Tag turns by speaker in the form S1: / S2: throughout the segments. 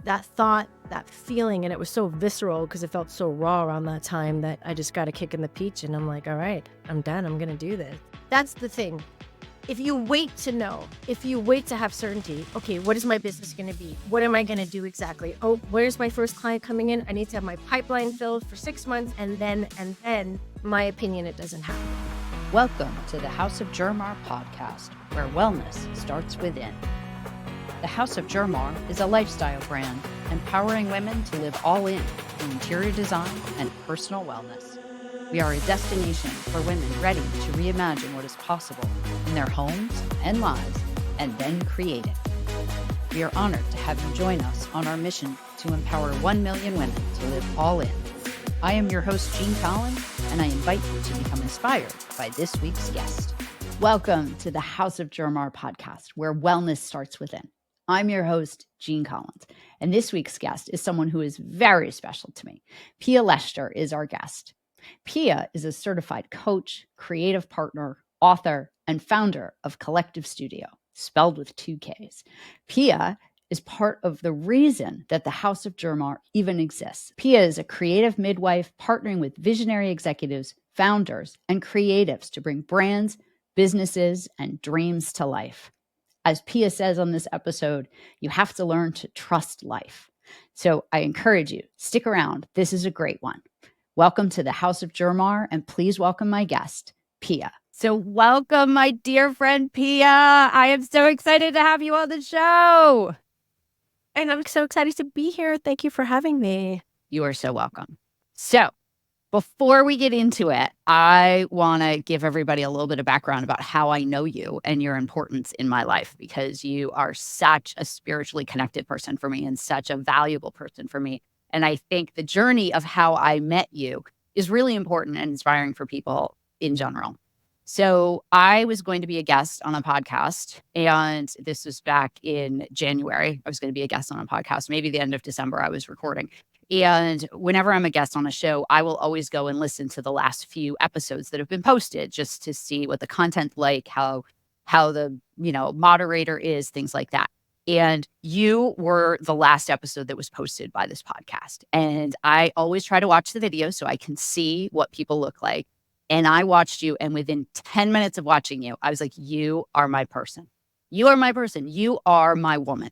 S1: that thought, that feeling, and it was so visceral because it felt so raw around that time that I just got a kick in the peach and I'm like, all right, I'm done. I'm going to do this. That's the thing. If you wait to know, if you wait to have certainty, okay, what is my business going to be? What am I going to do exactly? Oh, where's my first client coming in? I need to have my pipeline filled for 6 months and then, my opinion, it doesn't happen.
S2: Welcome to the House of JerMar Podcast, where wellness starts within. The House of JerMar is a lifestyle brand empowering women to live all in interior design and personal wellness. We are a destination for women ready to reimagine what is possible in their homes and lives and then create it. We are honored to have you join us on our mission to empower 1 million women to live all in. I am your host, Jean Collins, and I invite you to become inspired by this week's guest. Welcome to the House of JerMar Podcast, where wellness starts within. I'm your host, Jean Collins, and this week's guest is someone who is very special to me. Pia Leichter is our guest. Pia is a certified coach, creative partner, author, and founder of Kollektiv Studio, spelled with 2 Ks. Pia is part of the reason that the House of JerMar even exists. Pia is a creative midwife partnering with visionary executives, founders, and creatives to bring brands, businesses, and dreams to life. As Pia says on this episode, you have to learn to trust life. So I encourage you, stick around. This is a great one. Welcome to the House of JerMar, and please welcome my guest, Pia. So welcome, my dear friend, Pia. I am so excited to have you on the show.
S1: And I'm so excited to be here. Thank you for having me.
S2: You are so welcome. So before we get into it, I want to give everybody a little bit of background about how I know you and your importance in my life, because you are such a spiritually connected person for me and such a valuable person for me. And I think the journey of how I met you is really important and inspiring for people in general. So I was going to be a guest on a podcast, and this was back in January. I was going to be a guest on a podcast, maybe the end of December I was recording. And whenever I'm a guest on a show, I will always go and listen to the last few episodes that have been posted just to see what the content's like, how the, moderator is, things like that. And you were the last episode that was posted by this podcast. And I always try to watch the video so I can see what people look like. And I watched you, and within 10 minutes of watching you, I was like, you are my person. You are my person. You are my woman.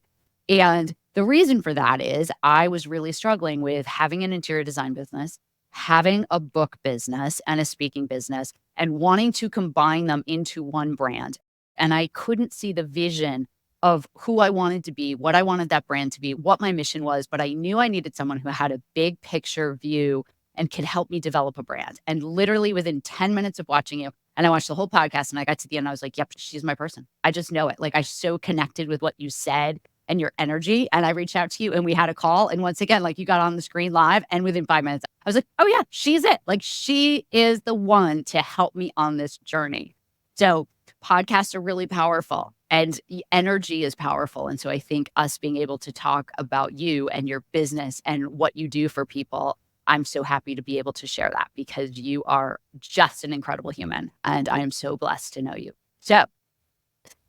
S2: And the reason for that is I was really struggling with having an interior design business, having a book business and a speaking business, and wanting to combine them into one brand. And I couldn't see the vision of who I wanted to be, what I wanted that brand to be, what my mission was, but I knew I needed someone who had a big picture view and could help me develop a brand. And literally within 10 minutes of watching you, and I watched the whole podcast, and I got to the end, I was like, yep, she's my person. I just know it. Like, I so connected with what you said and your energy. And I reached out to you and we had a call. And once again, like, you got on the screen live, and within 5 minutes, I was like, oh yeah, she's it. Like, she is the one to help me on this journey. So podcasts are really powerful, and energy is powerful. And so I think us being able to talk about you and your business and what you do for people, I'm so happy to be able to share that, because you are just an incredible human, and I am so blessed to know you. So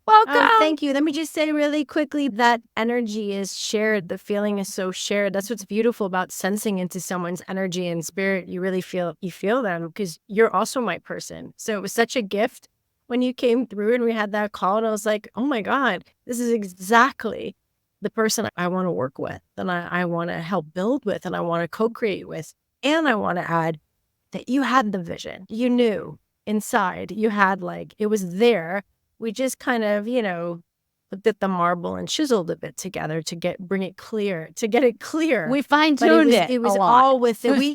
S2: welcome.
S1: Thank you. Let me just say really quickly that energy is shared. The feeling is so shared. That's what's beautiful about sensing into someone's energy and spirit. You really feel them, because you're also my person. So it was such a gift when you came through and we had that call, and I was like, oh my God, this is exactly the person I want to work with, and I want to help build with, and I want to co-create with. And I want to add that you had the vision. You knew inside. You had, like, it was there. We just kind of, looked at the marble and chiseled a bit together to get it clear.
S2: We fine-tuned it.
S1: It was all with it. We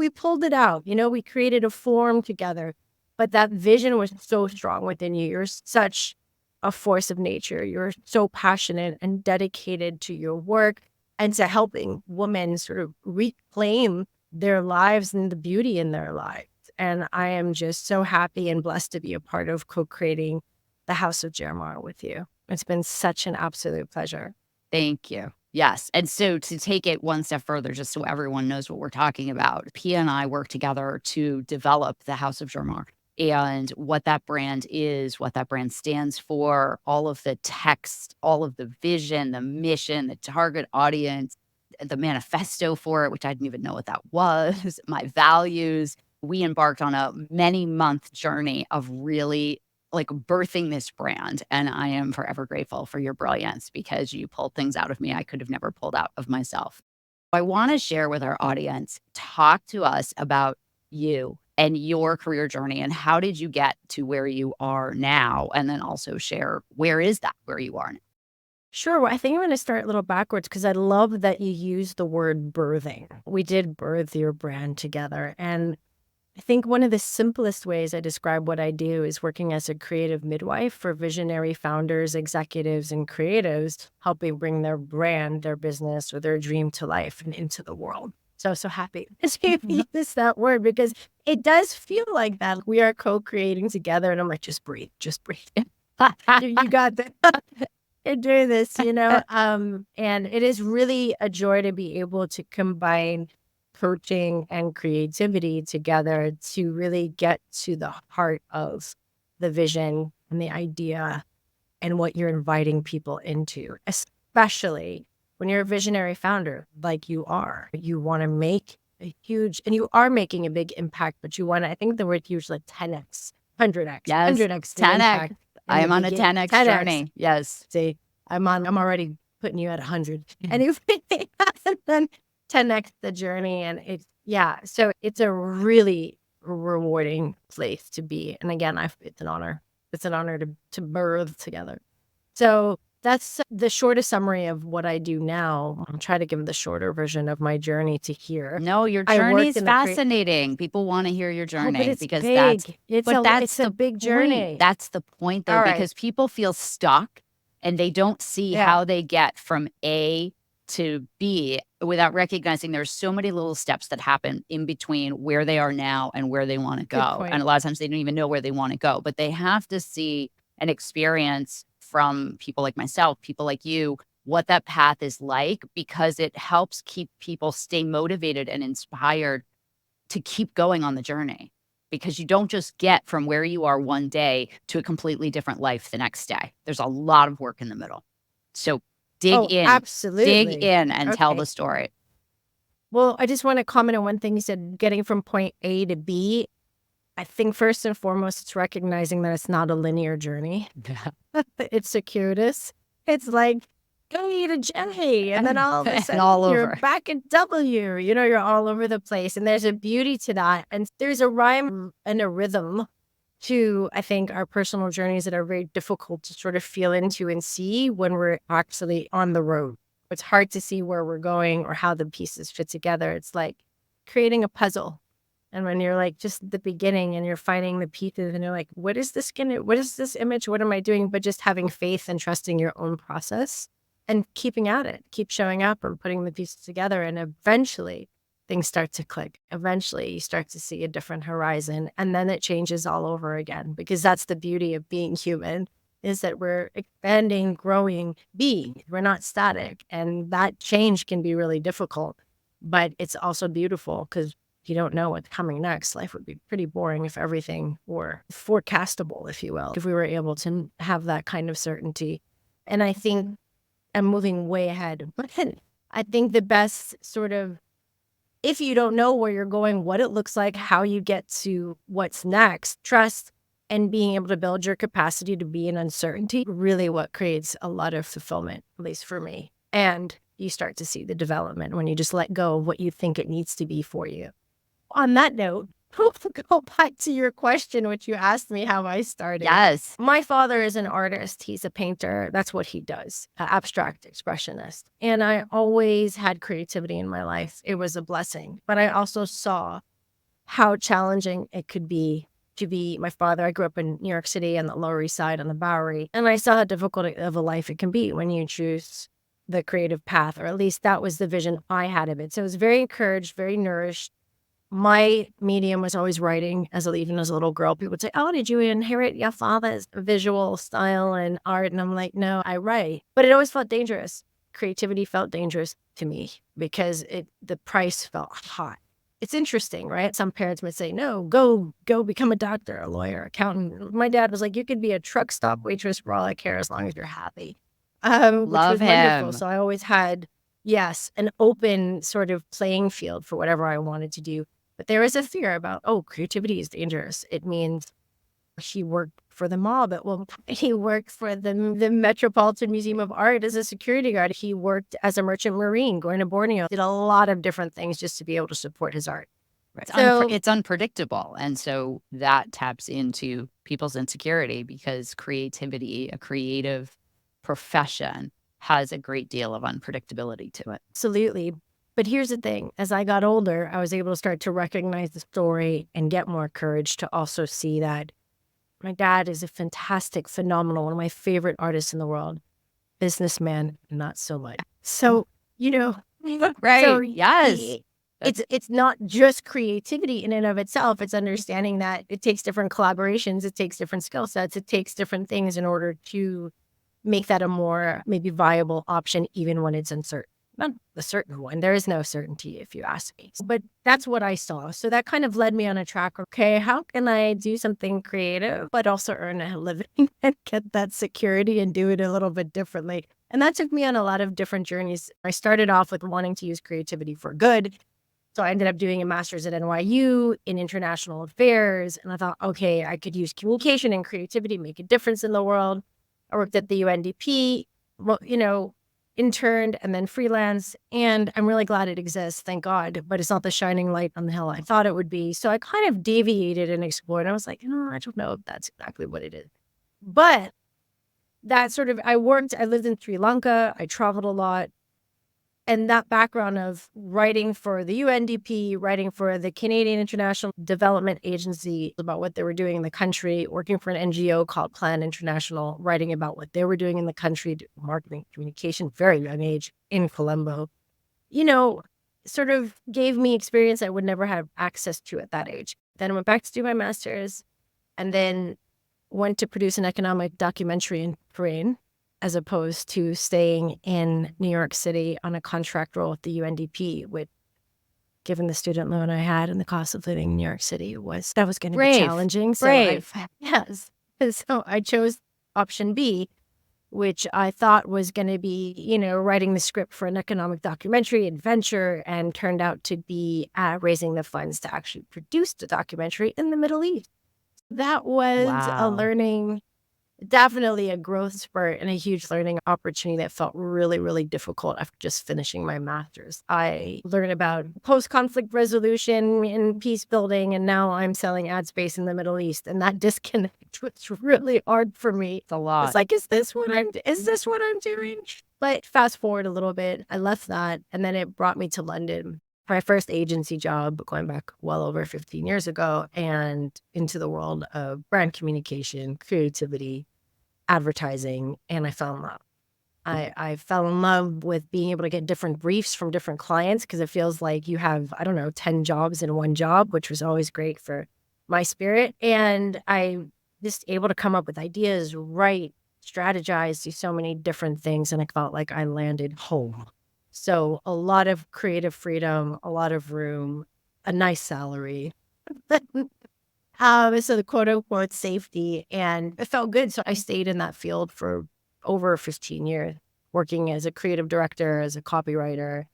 S1: pulled it out. We created a form together. But that vision was so strong within you. You're such a force of nature. You're so passionate and dedicated to your work and to helping women sort of reclaim their lives and the beauty in their lives. And I am just so happy and blessed to be a part of co-creating the House of JerMar with you. It's been such an absolute pleasure.
S2: Thank you. Yes. And so to take it one step further, just so everyone knows what we're talking about, Pia and I work together to develop the House of JerMar. and what that brand is, what that brand stands for, all of the text, all of the vision, the mission, the target audience, the manifesto for it, which I didn't even know what that was, my values. We embarked on a many-month journey of really like birthing this brand. And I am forever grateful for your brilliance because you pulled things out of me I could have never pulled out of myself. I want to share with our audience, talk to us about you and your career journey and how did you get to where you are now? And then also share where is that where you are now?
S1: Sure. Well, I think I'm going to start a little backwards because I love that you use the word birthing. We did birth your brand together. And I think one of the simplest ways I describe what I do is working as a creative midwife for visionary founders, executives, and creatives, helping bring their brand, their business, or their dream to life and into the world. So happy to use that word because it does feel like that. We are co-creating together. And I'm like, just breathe, just breathe. You got that. You're doing this, and it is really a joy to be able to combine coaching and creativity together to really get to the heart of the vision and the idea and what you're inviting people into, especially when you're a visionary founder like you are. You want to make a huge, and you are making a big impact, but you want to, I think the word huge, like 10x, 100x,
S2: Yes,
S1: 100x
S2: 10x. I am on a 10x journey. Yes.
S1: See, I'm already putting you at 100. Anyway, and then 10x the journey. And so it's a really rewarding place to be. And again, it's an honor. It's an honor to birth together. So that's the shortest summary of what I do now. I'll try to give the shorter version of my journey to here.
S2: No, your journey is fascinating. People want to hear your journey
S1: but it's
S2: because
S1: big.
S2: that's
S1: a big journey.
S2: That's the point though, because people feel stuck and they don't see how they get from A to B without recognizing there's so many little steps that happen in between where they are now and where they want to go. And a lot of times they don't even know where they want to go, but they have to see and experience from people like myself, people like you, what that path is like, because it helps keep people stay motivated and inspired to keep going on the journey. Because you don't just get from where you are one day to a completely different life the next day. There's a lot of work in the middle. So dig in and tell the story.
S1: Well, I just want to comment on one thing you said, getting from point A to B. I think first and foremost, it's recognizing that it's not a linear journey. It's circuitous. It's like A to J, and then all of a sudden you're back at W. You're all over the place, and there's a beauty to that. And there's a rhyme and a rhythm to, I think, our personal journeys that are very difficult to sort of feel into and see when we're actually on the road. It's hard to see where we're going or how the pieces fit together. It's like creating a puzzle. And when you're like just at the beginning and you're finding the pieces and you're like, what is this image? What am I doing? But just having faith and trusting your own process and keeping at it, keep showing up and putting the pieces together. And eventually things start to click. Eventually you start to see a different horizon, and then it changes all over again, because that's the beauty of being human, is that we're expanding, growing, being. We're not static. And that change can be really difficult, but it's also beautiful because you don't know what's coming next. Life would be pretty boring if everything were forecastable, if you will, if we were able to have that kind of certainty. And I think I'm moving way ahead. But I think the best sort of, if you don't know where you're going, what it looks like, how you get to what's next, trust and being able to build your capacity to be in uncertainty, really what creates a lot of fulfillment, at least for me. And you start to see the development when you just let go of what you think it needs to be for you. On that note, go back to your question, which you asked me how I started.
S2: Yes.
S1: My father is an artist. He's a painter. That's what he does, abstract expressionist. And I always had creativity in my life. It was a blessing. But I also saw how challenging it could be to be my father. I grew up in New York City on the Lower East Side on the Bowery. And I saw how difficult of a life it can be when you choose the creative path, or at least that was the vision I had of it. So I was very encouraged, very nourished. My medium was always writing, even as a little girl. People would say, oh, did you inherit your father's visual style and art? And I'm like, no, I write. But it always felt dangerous. Creativity felt dangerous to me because the price felt hot. it's interesting, right? Some parents might say, no, go become a doctor, a lawyer, accountant. My dad was like, you could be a truck stop waitress for all I care as long as you're happy, which
S2: Love
S1: was wonderful.
S2: him.
S1: So I always had, yes, an open sort of playing field for whatever I wanted to do. But there was a fear about, oh, creativity is dangerous. It means he worked for the mob at one point. He worked for the Metropolitan Museum of Art as a security guard. He worked as a merchant marine going to Borneo, did a lot of different things just to be able to support his art.
S2: Right.
S1: So
S2: It's unpredictable. And so that taps into people's insecurity because creativity, a creative profession, has a great deal of unpredictability to it.
S1: absolutely. But here's the thing. As I got older, I was able to start to recognize the story and get more courage to also see that my dad is a fantastic, phenomenal, one of my favorite artists in the world. Businessman, not so much. So,
S2: Right.
S1: So
S2: Yes.
S1: it's not just creativity in and of itself. It's understanding that it takes different collaborations, it takes different skill sets, it takes different things in order to make that a more maybe viable option, even when it's uncertain. Not a certain one. There is no certainty if you ask me. But that's what I saw. So that kind of led me on a track. Okay, how can I do something creative, but also earn a living and get that security and do it a little bit differently? And that took me on a lot of different journeys. I started off with wanting to use creativity for good. So I ended up doing a master's at NYU in international affairs. And I thought, okay, I could use communication and creativity, make a difference in the world. I worked at the UNDP, interned and then freelance. And I'm really glad it exists, thank God. But it's not the shining light on the hill I thought it would be. So I kind of deviated and explored. I was like, I don't know if that's exactly what it is. But that sort of, I lived in Sri Lanka, I traveled a lot. And that background of writing for the UNDP, writing for the Canadian International Development Agency about what they were doing in the country, working for an NGO called Plan International, writing about what they were doing in the country, marketing, communication, very young age in Colombo, sort of gave me experience I would never have access to at that age. Then I went back to do my master's and then went to produce an economic documentary in Ukraine, as opposed to staying in New York City on a contract role at the UNDP, which, given the student loan I had and the cost of living in New York City, that was going to be challenging.
S2: Brave.
S1: Yes. So I chose option B, which I thought was going to be, writing the script for an economic documentary adventure, and turned out to be raising the funds to actually produce the documentary in the Middle East. That was a learning, definitely a growth spurt and a huge learning opportunity that felt really, really difficult after just finishing my master's. I learned about post-conflict resolution and peace building, and now I'm selling ad space in the Middle East. And that disconnect was really hard for me.
S2: It's a lot.
S1: It's like, is this what I'm doing? But fast forward a little bit, I left that, and then it brought me to London for my first agency job, going back well over 15 years ago, and into the world of brand communication, creativity, advertising, and I fell in love. I fell in love with being able to get different briefs from different clients, because it feels like you have, 10 jobs in one job, which was always great for my spirit. And I just able to come up with ideas, write, strategize, do so many different things. And I felt like I landed home. So a lot of creative freedom, a lot of room, a nice salary. So the quote unquote safety, and it felt good. So I stayed in that field for over 15 years, working as a creative director, as a copywriter,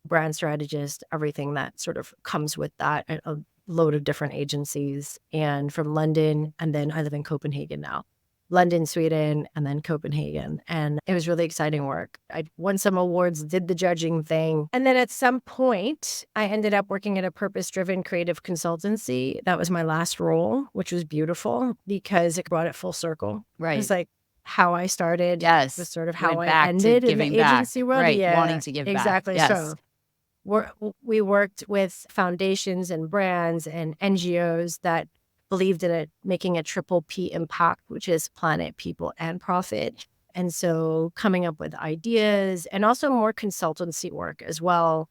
S1: brand strategist, everything that sort of comes with that, a load of different agencies. And from London, and then I live in Copenhagen now. London, Sweden, and then Copenhagen. And it was really exciting work. I won some awards, did the judging thing. And then at some point, I ended up working at a purpose-driven creative consultancy. That was my last role, which was beautiful because it brought it full circle.
S2: Right.
S1: It was like how I started.
S2: Yes.
S1: Was sort of how
S2: Went
S1: I
S2: back
S1: ended
S2: to
S1: in the
S2: giving back.
S1: agency world.
S2: Right.
S1: Yeah,
S2: Wanting to give back.
S1: exactly.
S2: Yes.
S1: So we worked with foundations and brands and NGOs that believed in it, making a triple P impact, which is planet, people, and profit. And so coming up with ideas and also more consultancy work as well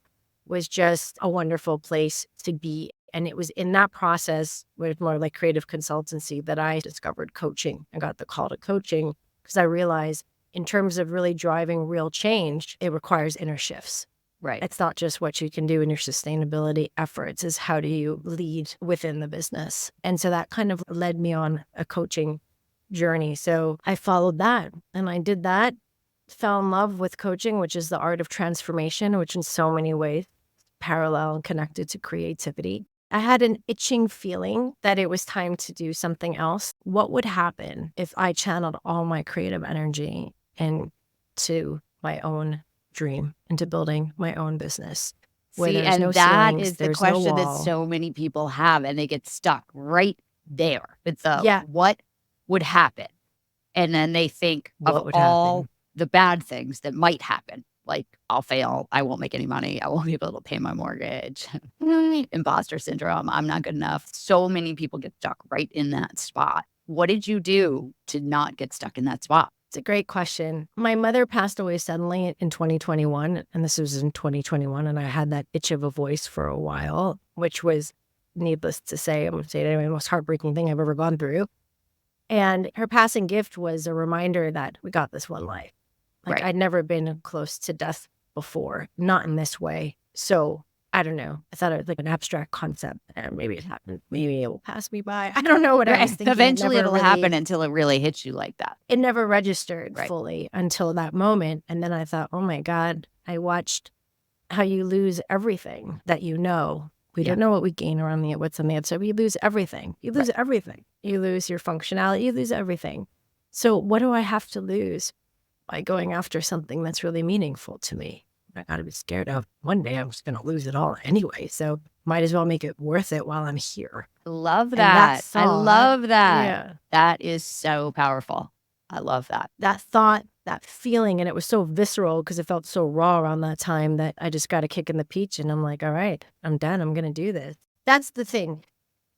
S1: was just a wonderful place to be. And it was in that process, with more like creative consultancy, that I discovered coaching. I got the call to coaching because I realized in terms of really driving real change, it requires inner shifts.
S2: Right.
S1: It's not just what you can do in your sustainability efforts, is how do you lead within the business. And so that kind of led me on a coaching journey. So I followed that and I did that, fell in love with coaching, which is the art of transformation, which in so many ways parallel and connected to creativity. I had an itching feeling that it was time to do something else. What would happen if I channeled all my creative energy into my own dream, into building my own business? Where
S2: See,
S1: there's no
S2: and that
S1: ceilings,
S2: is the
S1: there's no
S2: question that
S1: wall.
S2: so many people have, and they get stuck right there. It's
S1: Yeah.
S2: what would happen? And then they think
S1: What
S2: of
S1: would
S2: all
S1: happen?
S2: the bad things that might happen. Like, I'll fail. I won't make any money. I won't be able to pay my mortgage. Imposter syndrome. I'm not good enough. So many people get stuck right in that spot. What did you do to not get stuck in that spot?
S1: It's a great question. My mother passed away suddenly in 2021, and this was in 2021, and I had that itch of a voice for a while, which was, needless to say, I'm going to say it anyway, the most heartbreaking thing I've ever gone through. And her passing gift was a reminder that we got this one life. Like,
S2: Right.
S1: I'd never been close to death before, not in this way. So I don't know. I thought it was like an abstract concept, and maybe it happened. Maybe it will pass me by. I don't know what I was thinking.
S2: Eventually, it'll
S1: never
S2: happen until it really hits you like that.
S1: It never registered
S2: Right.
S1: fully until that moment. And then I thought, oh my God, I watched how you lose everything that you know. We
S2: Yeah.
S1: don't know what we gain around what's on the outside. We lose everything. You lose everything. You lose your functionality. You lose everything. So what do I have to lose by going after something that's really meaningful to me? I got to be scared of one day I'm just going to lose it all anyway. So might as well make it worth it while I'm here.
S2: Love
S1: And that
S2: that. I
S1: thought,
S2: love that.
S1: yeah,
S2: That is so powerful. I love that.
S1: that thought, that feeling, and it was so visceral because it felt so raw around that time that I just got a kick in the peach and I'm like, all right, I'm done. I'm going to do this. That's the thing.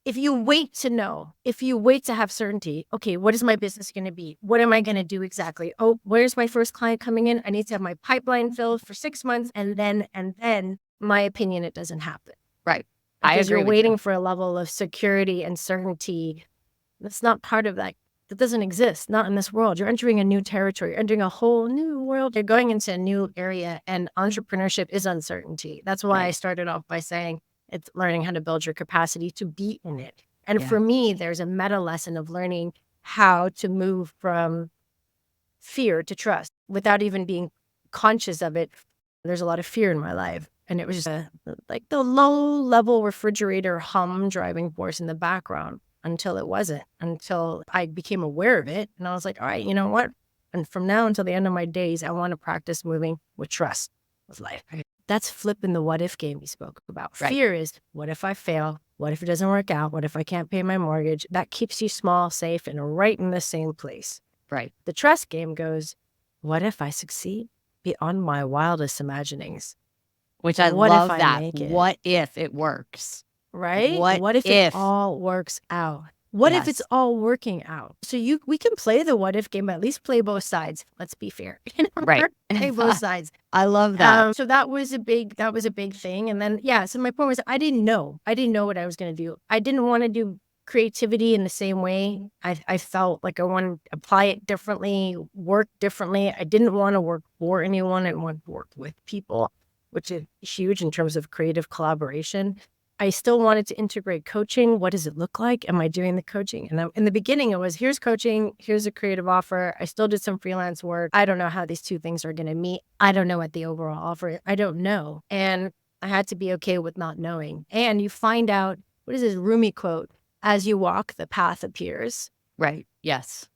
S1: If you wait to know, if you wait to have certainty, okay, what is my business going to be? What am I going to do exactly? Oh, where's my first client coming in? I need to have my pipeline filled for 6 months. And then, my opinion, it doesn't happen.
S2: Right.
S1: Because you're
S2: agree with
S1: waiting
S2: you.
S1: for a level of security and certainty. That's not part of that. That doesn't exist, not in this world. You're entering a new territory, you're entering a whole new world. You're going into a new area, and entrepreneurship is uncertainty. That's why I started off by saying it's learning how to build your capacity to be in it. And for me, there's a meta lesson of learning how to move from fear to trust without even being conscious of it. There's a lot of fear in my life. And it was just like the low-level refrigerator hum driving force in the background until it wasn't, until I became aware of it. And I was like, all right, you know what? And from now until the end of my days, I want to practice moving with trust with life. That's flipping the what if game we spoke about.
S2: Right.
S1: Fear is, what if I fail? What if it doesn't work out? What if I can't pay my mortgage? That keeps you small, safe, and right in the same place.
S2: Right.
S1: The trust game goes, what if I succeed beyond my wildest imaginings?
S2: Which I
S1: What if
S2: love
S1: I
S2: that.
S1: make it?
S2: What if it works?
S1: Right?
S2: What
S1: if it
S2: if?
S1: all works out? What if it's
S2: Yes.
S1: all working out? So we can play the what if game, but at least play both sides. Let's be fair.
S2: Right.
S1: Play both sides.
S2: I love that.
S1: So that was a big thing. And then, so my point was I didn't know what I was going to do. I didn't want to do creativity in the same way. I felt like I wanted to apply it differently, work differently. I didn't want to work for anyone. I wanted to work with people, which is huge in terms of creative collaboration. I still wanted to integrate coaching. What does it look like? Am I doing the coaching? And in the beginning, it was, here's coaching, here's a creative offer. I still did some freelance work. I don't know how these two things are going to meet. I don't know what the overall offer is. I don't know. And I had to be okay with not knowing. And you find out, what is this Rumi quote? As you walk, the path appears.
S2: Right. Yes.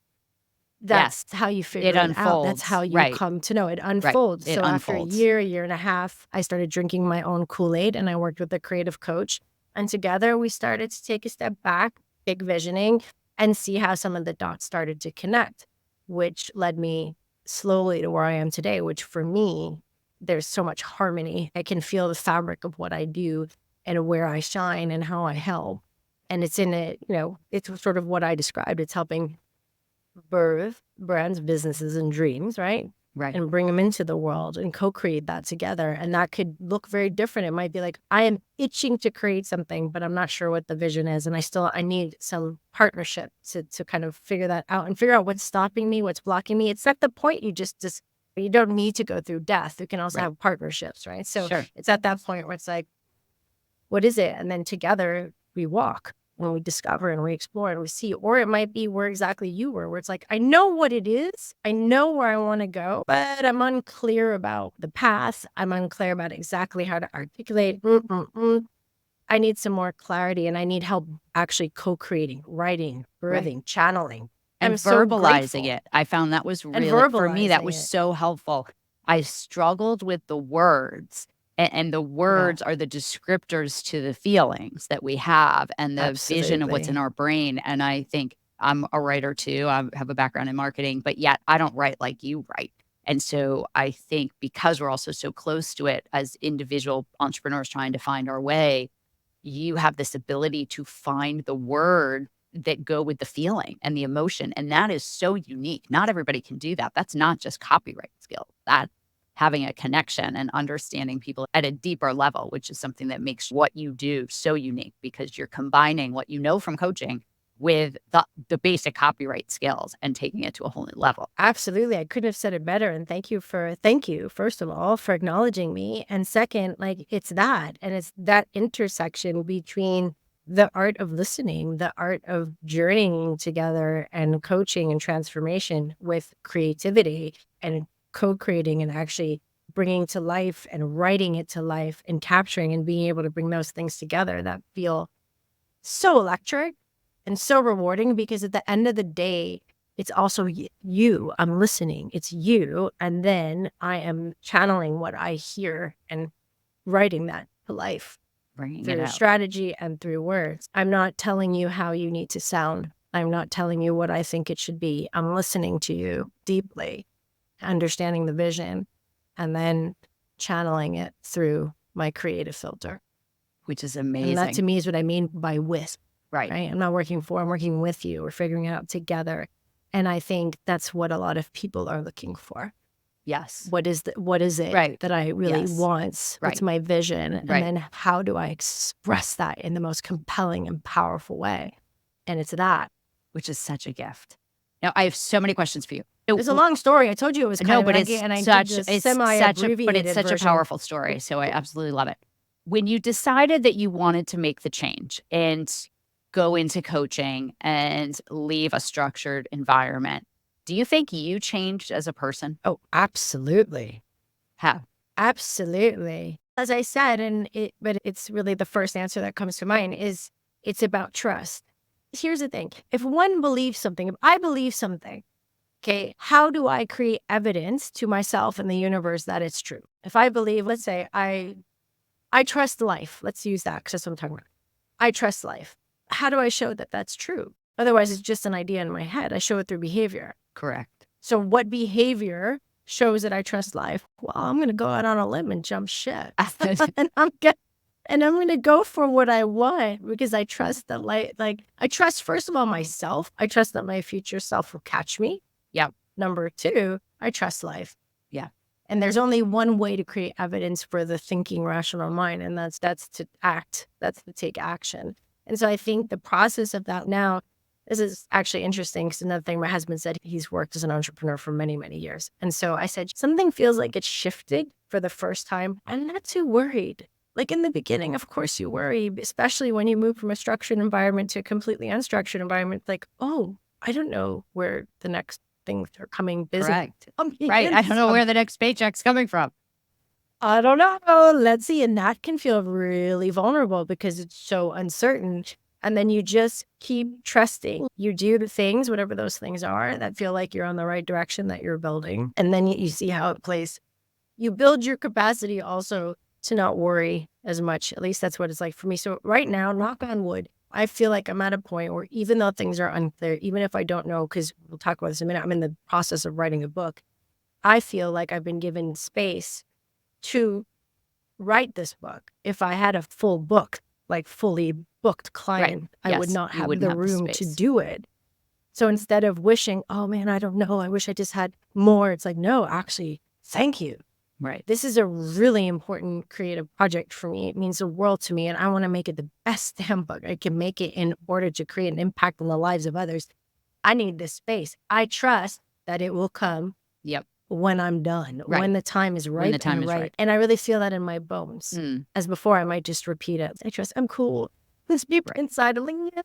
S1: That's how you figure it out.
S2: unfolds.
S1: That's how you
S2: Right.
S1: come to know it unfolds.
S2: It
S1: So after
S2: unfolds.
S1: a year and a half, I started drinking my own Kool-Aid and I worked with a creative coach. And together we started to take a step back, big visioning, and see how some of the dots started to connect, which led me slowly to where I am today, which for me, there's so much harmony. I can feel the fabric of what I do and where I shine and how I help. And it's in it, it's sort of what I described. It's helping birth brands, businesses, and dreams, right?
S2: Right.
S1: And bring them into the world and co-create that together. And that could look very different. It might be like, I am itching to create something, but I'm not sure what the vision is. And I need some partnership to kind of figure that out and figure out what's stopping me, what's blocking me. It's at the point you just You don't need to go through death. You can also
S2: Right.
S1: have partnerships, right? So
S2: Sure.
S1: it's at that point where it's like, what is it? And then together we walk when we discover and we explore and we see. Or it might be where exactly you were, where it's like, I know what it is. I know where I want to go, but I'm unclear about the path. I'm unclear about exactly how to articulate. I need some more clarity, and I need help actually co-creating, writing, birthing, channeling.
S2: And
S1: I'm so
S2: verbalizing
S1: grateful.
S2: it. I found that was
S1: And
S2: really, for me, that
S1: verbalizing
S2: was
S1: it.
S2: so helpful. I struggled with the words, and the words are the descriptors to the feelings that we have and the vision of what's in
S1: Absolutely.
S2: our brain. And I think I'm a writer too. I have a background in marketing, but yet I don't write like you write. And so I think because we're also so close to it as individual entrepreneurs trying to find our way, you have this ability to find the word that go with the feeling and the emotion. And that is so unique. Not everybody can do that. That's not just copyright skill. That having a connection and understanding people at a deeper level, which is something that makes what you do so unique because you're combining what you know from coaching with the basic copyright skills and taking it to a whole new level.
S1: Absolutely. I couldn't have said it better. And thank you, first of all, for acknowledging me. And second, like it's that. And it's that intersection between the art of listening, the art of journeying together and coaching and transformation with creativity and co-creating and actually bringing to life and writing it to life and capturing and being able to bring those things together that feel so electric and so rewarding, because at the end of the day, it's also you. I'm listening. It's you. And then I am channeling what I hear and writing that to life
S2: Bringing it
S1: through
S2: out.
S1: strategy and through words. I'm not telling you how you need to sound. I'm not telling you what I think it should be. I'm listening to you deeply, understanding the vision, and then channeling it through my creative filter.
S2: Which is
S1: And that to
S2: amazing.
S1: me is what I mean by with.
S2: Right.
S1: Right? I'm not working for, I'm working with you. We're figuring it out together. And I think that's what a lot of people are looking for.
S2: Yes.
S1: What is it
S2: Right.
S1: that I really
S2: Yes.
S1: want?
S2: Right.
S1: What's my vision? And
S2: Right.
S1: then how do I express that in the most compelling and powerful way? And it's that.
S2: Which is such a gift. Now, I have so many questions for you.
S1: It's a long story. I told you it was kind
S2: No,
S1: of,
S2: but
S1: and
S2: it's
S1: I
S2: such
S1: did the
S2: it's such a
S1: semi-abbreviated
S2: such a
S1: version.
S2: powerful story. So I absolutely love it. When you decided that you wanted to make the change and go into coaching and leave a structured environment, do you think you changed as a person?
S1: Oh, absolutely.
S2: How?
S1: Absolutely. As I said, but it's really the first answer that comes to mind is it's about trust. Here's the thing. If one believes something, if I believe something, okay, how do I create evidence to myself and the universe that it's true? If I believe, let's say I trust life. Let's use that because that's what I'm talking about. I trust life. How do I show that that's true? Otherwise, it's just an idea in my head. I show it through behavior.
S2: Correct.
S1: So what behavior shows that I trust life? Well, I'm going to go out on a limb and jump shit. and I'm going to go for what I want because I trust that I trust, first of all, myself. I trust that my future self will catch me.
S2: Yeah.
S1: Number two, I trust life.
S2: Yeah.
S1: And there's only one way to create evidence for the thinking rational mind, and that's to act. That's to take action. And so I think the process of that now, this is actually interesting because another thing my husband said, he's worked as an entrepreneur for many, many years. And so I said, something feels like it's shifted for the first time. I'm not too worried. Like in the beginning, of course you worry, especially when you move from a structured environment to a completely unstructured environment. Like, oh, I don't know where the next things are coming.
S2: Correct. Right. I don't know where the next paycheck's coming from.
S1: I don't know. Let's see. And that can feel really vulnerable because it's so uncertain. And then you just keep trusting. You do the things, whatever those things are, that feel like you're on the right direction that you're building. And then you see how it plays. You build your capacity also to not worry as much. At least that's what it's like for me. So right now, knock on wood, I feel like I'm at a point where even though things are unclear, even if I don't know, because we'll talk about this in a minute, I'm in the process of writing a book. I feel like I've been given space to write this book. If I had a full book, like fully booked client, I would not have the room to do it. So instead of wishing, oh man, I don't know, I wish I just had more. It's like, no, actually, thank you.
S2: Right.
S1: This is a really important creative project for me. It means the world to me, and I want to make it the best damn book I can make it in order to create an impact on the lives of others. I need this space. I trust that it will come.
S2: Yep.
S1: when I'm done,
S2: Right.
S1: when the time is right.
S2: When the time
S1: and
S2: is right.
S1: And I really feel that in my bones.
S2: Mm.
S1: As before, I might just repeat it. I trust, I'm cool. This deep inside, I'm like,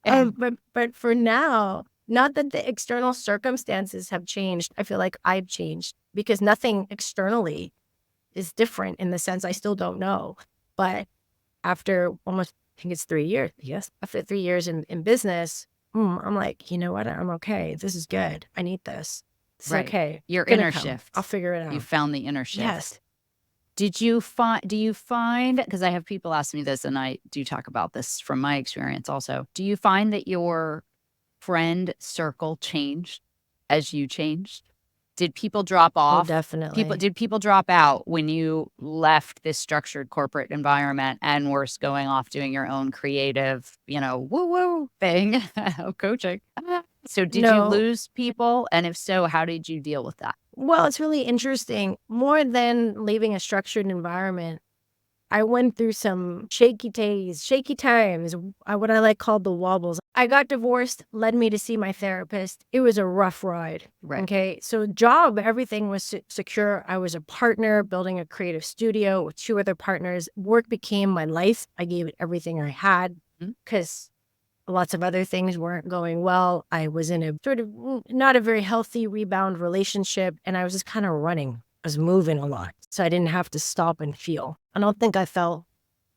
S1: yeah. But for now, not that the external circumstances have changed. I feel like I've changed because nothing externally is different in the sense I still don't know. But after almost, I think it's 3 years. Yes. After 3 years in business, I'm like, you know what? I'm okay. This is good. I need this. It's
S2: Right.
S1: okay.
S2: Your
S1: Gonna
S2: inner
S1: come.
S2: shift.
S1: I'll figure it out.
S2: You found the inner shift.
S1: Yes.
S2: Do you find, because I have people ask me this and I do talk about this from my experience also, do you find that your friend circle changed as you changed? Did people drop off?
S1: Definitely.
S2: Did people drop out when you left this structured corporate environment and were going off doing your own creative, woo-woo thing, coaching? So did you lose people? And if so, how did you deal with that?
S1: Well, it's really interesting. More than leaving a structured environment, I went through some shaky days, shaky times, what I like called the wobbles. I got divorced, led me to see my therapist. It was a rough ride.
S2: Right.
S1: Okay. So job, everything was secure. I was a partner building a creative studio with 2 other partners. Work became my life. I gave it everything I had because lots of other things weren't going well. I was in a sort of not a very healthy rebound relationship, and I was just kind of running. I was moving a lot, so I didn't have to stop and feel. I don't think I felt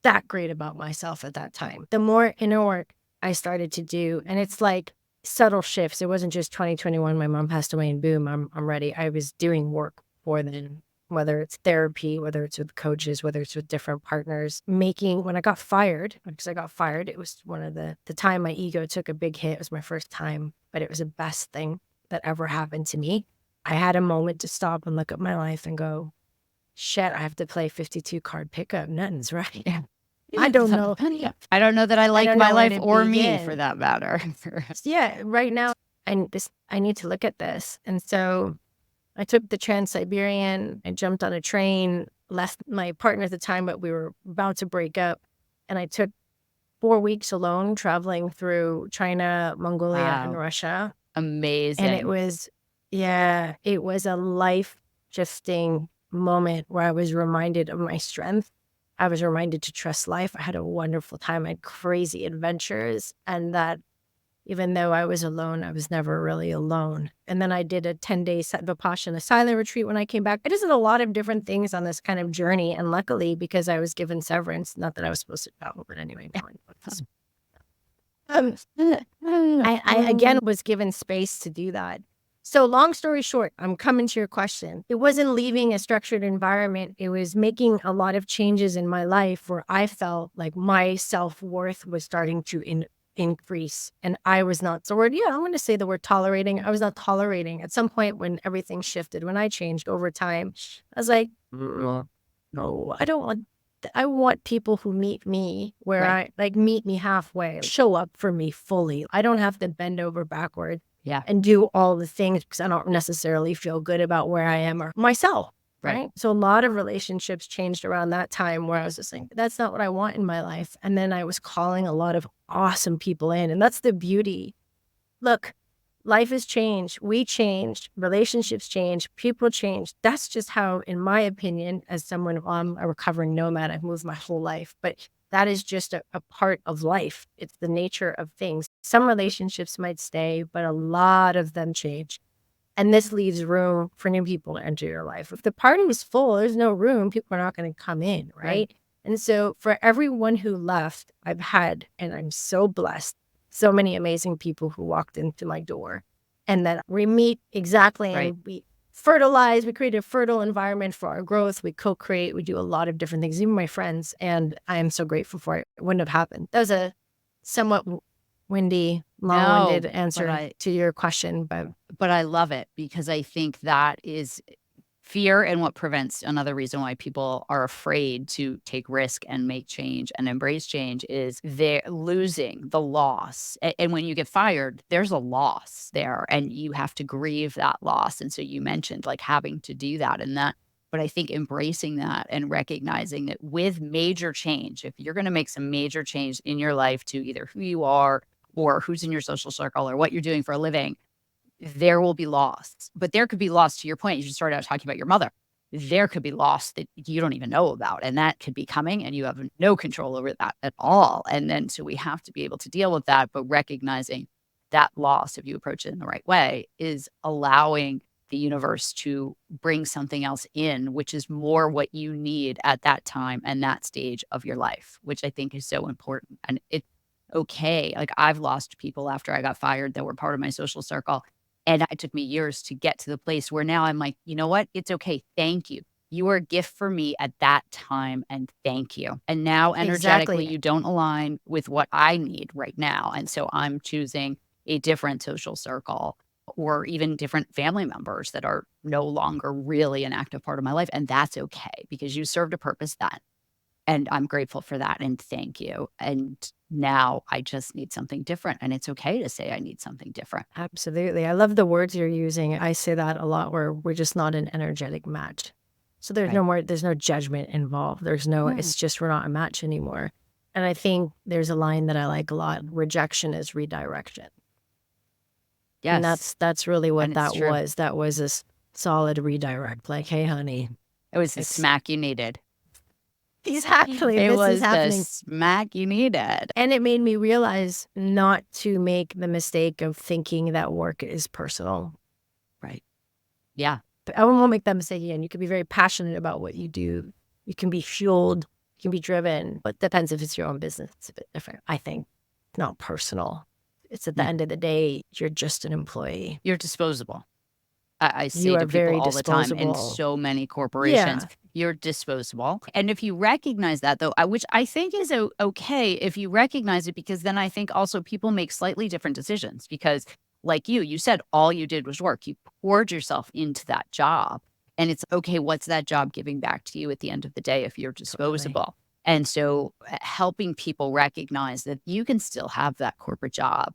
S1: that great about myself at that time. The more inner work I started to do, and it's like subtle shifts. It wasn't just 2021, my mom passed away and boom, I'm ready. I was doing work more than, whether it's therapy, whether it's with coaches, whether it's with different partners, when I got fired, because I got fired, it was one of the time my ego took a big hit. It was my first time, but it was the best thing that ever happened to me. I had a moment to stop and look at my life and go, shit, I have to play 52 card pickup. Nothing's right.
S2: Yeah.
S1: I don't know.
S2: I don't know that I like my life or me
S1: begin.
S2: for that matter.
S1: Yeah, right now, I need to look at this. And so I took the Trans-Siberian. I jumped on a train, left my partner at the time, but we were about to break up. And I took 4 weeks alone traveling through China, Mongolia, and Russia.
S2: Amazing.
S1: And it was a life-shifting moment where I was reminded of my strength. I was reminded to trust life. I had a wonderful time. I had crazy adventures. And that even though I was alone, I was never really alone. And then I did a 10-day Vipassana silent retreat when I came back. I just did a lot of different things on this kind of journey. And luckily, because I was given severance, not that I was supposed to travel, but anyway. I again was given space to do that. So long story short, I'm coming to your question. It wasn't leaving a structured environment. It was making a lot of changes in my life where I felt like my self-worth was starting to increase. And I was not, I'm going to say the word tolerating. I was not tolerating. At some point when everything shifted, when I changed over time, I was like, no, I don't want, I want people who meet me where meet me halfway, show up for me fully. I don't have to bend over backward.
S2: Yeah.
S1: And do all the things because I don't necessarily feel good about where I am or myself. Right. So a lot of relationships changed around that time where I was just like, that's not what I want in my life. And then I was calling a lot of awesome people in. And that's the beauty. Look, life has changed. We changed. Relationships change. People change. That's just how, in my opinion, as someone, I'm a recovering nomad, I've moved my whole life. But that is just a part of life. It's the nature of things. Some relationships might stay, but a lot of them change. And this leaves room for new people to enter your life. If the party is full, there's no room, people are not going to come in, right? And so for everyone who left, I've had, and I'm so blessed, so many amazing people who walked into my door. And then we meet exactly, and we fertilize, we create a fertile environment for our growth. We co-create, we do a lot of different things, even my friends. And I am so grateful for it. It wouldn't have happened. That was a somewhat windy, long-winded answer to your question.
S2: But I love it because I think that is fear and what prevents another reason why people are afraid to take risk and make change and embrace change is they're losing the loss. And when you get fired, there's a loss there and you have to grieve that loss. And so you mentioned like having to do that and that. But I think embracing that and recognizing that with major change, if you're going to make some major change in your life to either who you are or who's in your social circle or what you're doing for a living, there will be loss. But there could be loss, to your point. You started out talking about your mother. There could be loss that you don't even know about, and that could be coming, and you have no control over that at all. And then so we have to be able to deal with that, but recognizing that loss, if you approach it in the right way, is allowing the universe to bring something else in, which is more what you need at that time and that stage of your life, which I think is so important. And it's okay. Like, I've lost people after I got fired that were part of my social circle. And it took me years to get to the place where now I'm like, you know what? It's okay. Thank you. You were a gift for me at that time. And thank you. And now energetically,
S1: Exactly.
S2: you don't align with what I need right now. And so I'm choosing a different social circle or even different family members that are no longer really an active part of my life. And that's okay because you served a purpose then. And I'm grateful for that. And thank you. And now I just need something different. And it's okay to say I need something different.
S1: Absolutely. I love the words you're using. I say that a lot where we're just not an energetic match. So there's
S2: Right.
S1: there's no judgment involved. There's no,
S2: Yeah.
S1: it's just we're not a match anymore. And I think there's a line that I like a lot. Rejection is redirection. And
S2: Yes.
S1: that's really what
S2: And it's
S1: that
S2: true.
S1: was. That was a solid redirect. Like, hey, honey.
S2: It was the
S1: It's
S2: smack you needed.
S1: exactly
S2: It
S1: this
S2: was
S1: is happening.
S2: the smack you needed.
S1: And it made me realize not to make the mistake of thinking that work is personal.
S2: Right. Yeah.
S1: But I won't make that mistake again. You can be very passionate about what you do. You can be fueled. You can be driven. But depends if it's your own business. It's a bit different. I think it's not personal. It's at the
S2: Yeah.
S1: end of the day, you're just an employee.
S2: You're disposable. I say
S1: You
S2: to
S1: are
S2: people
S1: very
S2: all the time in
S1: disposable.
S2: so many corporations,
S1: Yeah.
S2: you're disposable. And if you recognize that, though, which I think is okay if you recognize it, because then I think also people make slightly different decisions because, like you said, all you did was work. You poured yourself into that job. And it's okay, what's that job giving back to you at the end of the day if you're disposable? And so helping people recognize that you can still have that corporate job,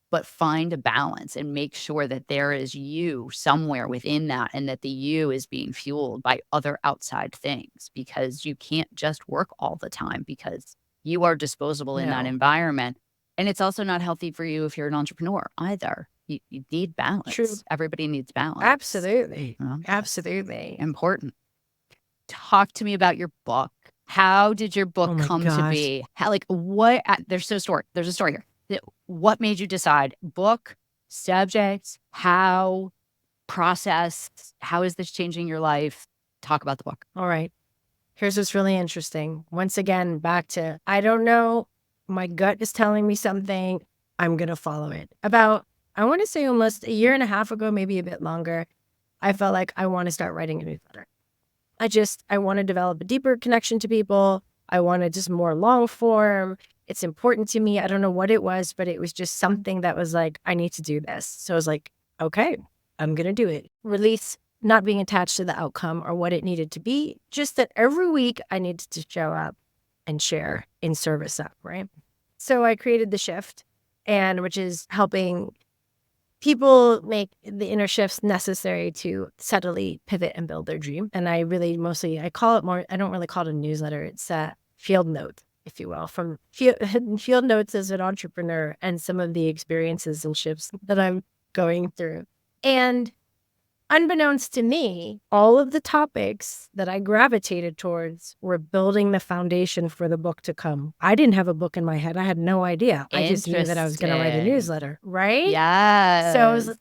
S2: but find a balance and make sure that there is you somewhere within that and that the you is being fueled by other outside things because you can't just work all the time because you are disposable in that
S1: No.
S2: environment. And it's also not healthy for you if you're an entrepreneur either. You need balance.
S1: True.
S2: Everybody needs balance.
S1: Absolutely.
S2: You know, that's
S1: Absolutely.
S2: important. Talk to me about your book. How did your book
S1: Oh my
S2: come to
S1: gosh.
S2: be? How, like, what? There's a story here. What made you decide book, subjects, how, process, how is this changing your life? Talk about the book.
S1: All right. Here's what's really interesting. Once again, back to, I don't know. My gut is telling me something. I'm going to follow it. About, I want to say almost a year and a half ago, maybe a bit longer, I felt like I want to start writing a newsletter. I want to develop a deeper connection to people. I wanted just more long form. It's important to me. I don't know what it was, but it was just something that was like, I need to do this. So I was like, okay, I'm going to do it. Release, not being attached to the outcome or what it needed to be, just that every week I needed to show up and share in service of, right? So I created the shift, and which is helping people make the inner shifts necessary to subtly pivot and build their dream. And I really I call it more, I don't really call it a newsletter. It's a field note, if you will, from field notes as an entrepreneur and some of the experiences and shifts that I'm going through. And unbeknownst to me, all of the topics that I gravitated towards were building the foundation for the book to come. I didn't have a book in my head. I had no idea. I just knew that I was going to write a newsletter, right?
S2: Yes.
S1: So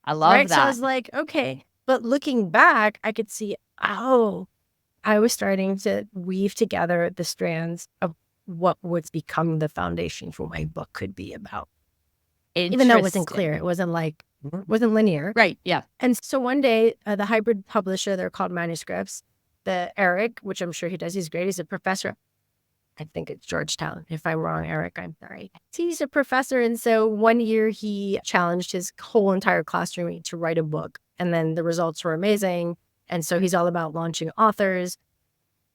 S2: I love that.
S1: So I was like, okay. But looking back, I could see, I was starting to weave together the strands of what would become the foundation for my book could be about. Even though it wasn't clear. It wasn't linear.
S2: Right. Yeah.
S1: And so one day, the hybrid publisher, they're called Manuscripts, the Eric, which I'm sure he does, he's great. He's a professor. I think it's Georgetown. If I'm wrong, Eric, I'm sorry. He's a professor. And so one year he challenged his whole entire classroom to write a book. And then the results were amazing. And so he's all about launching authors.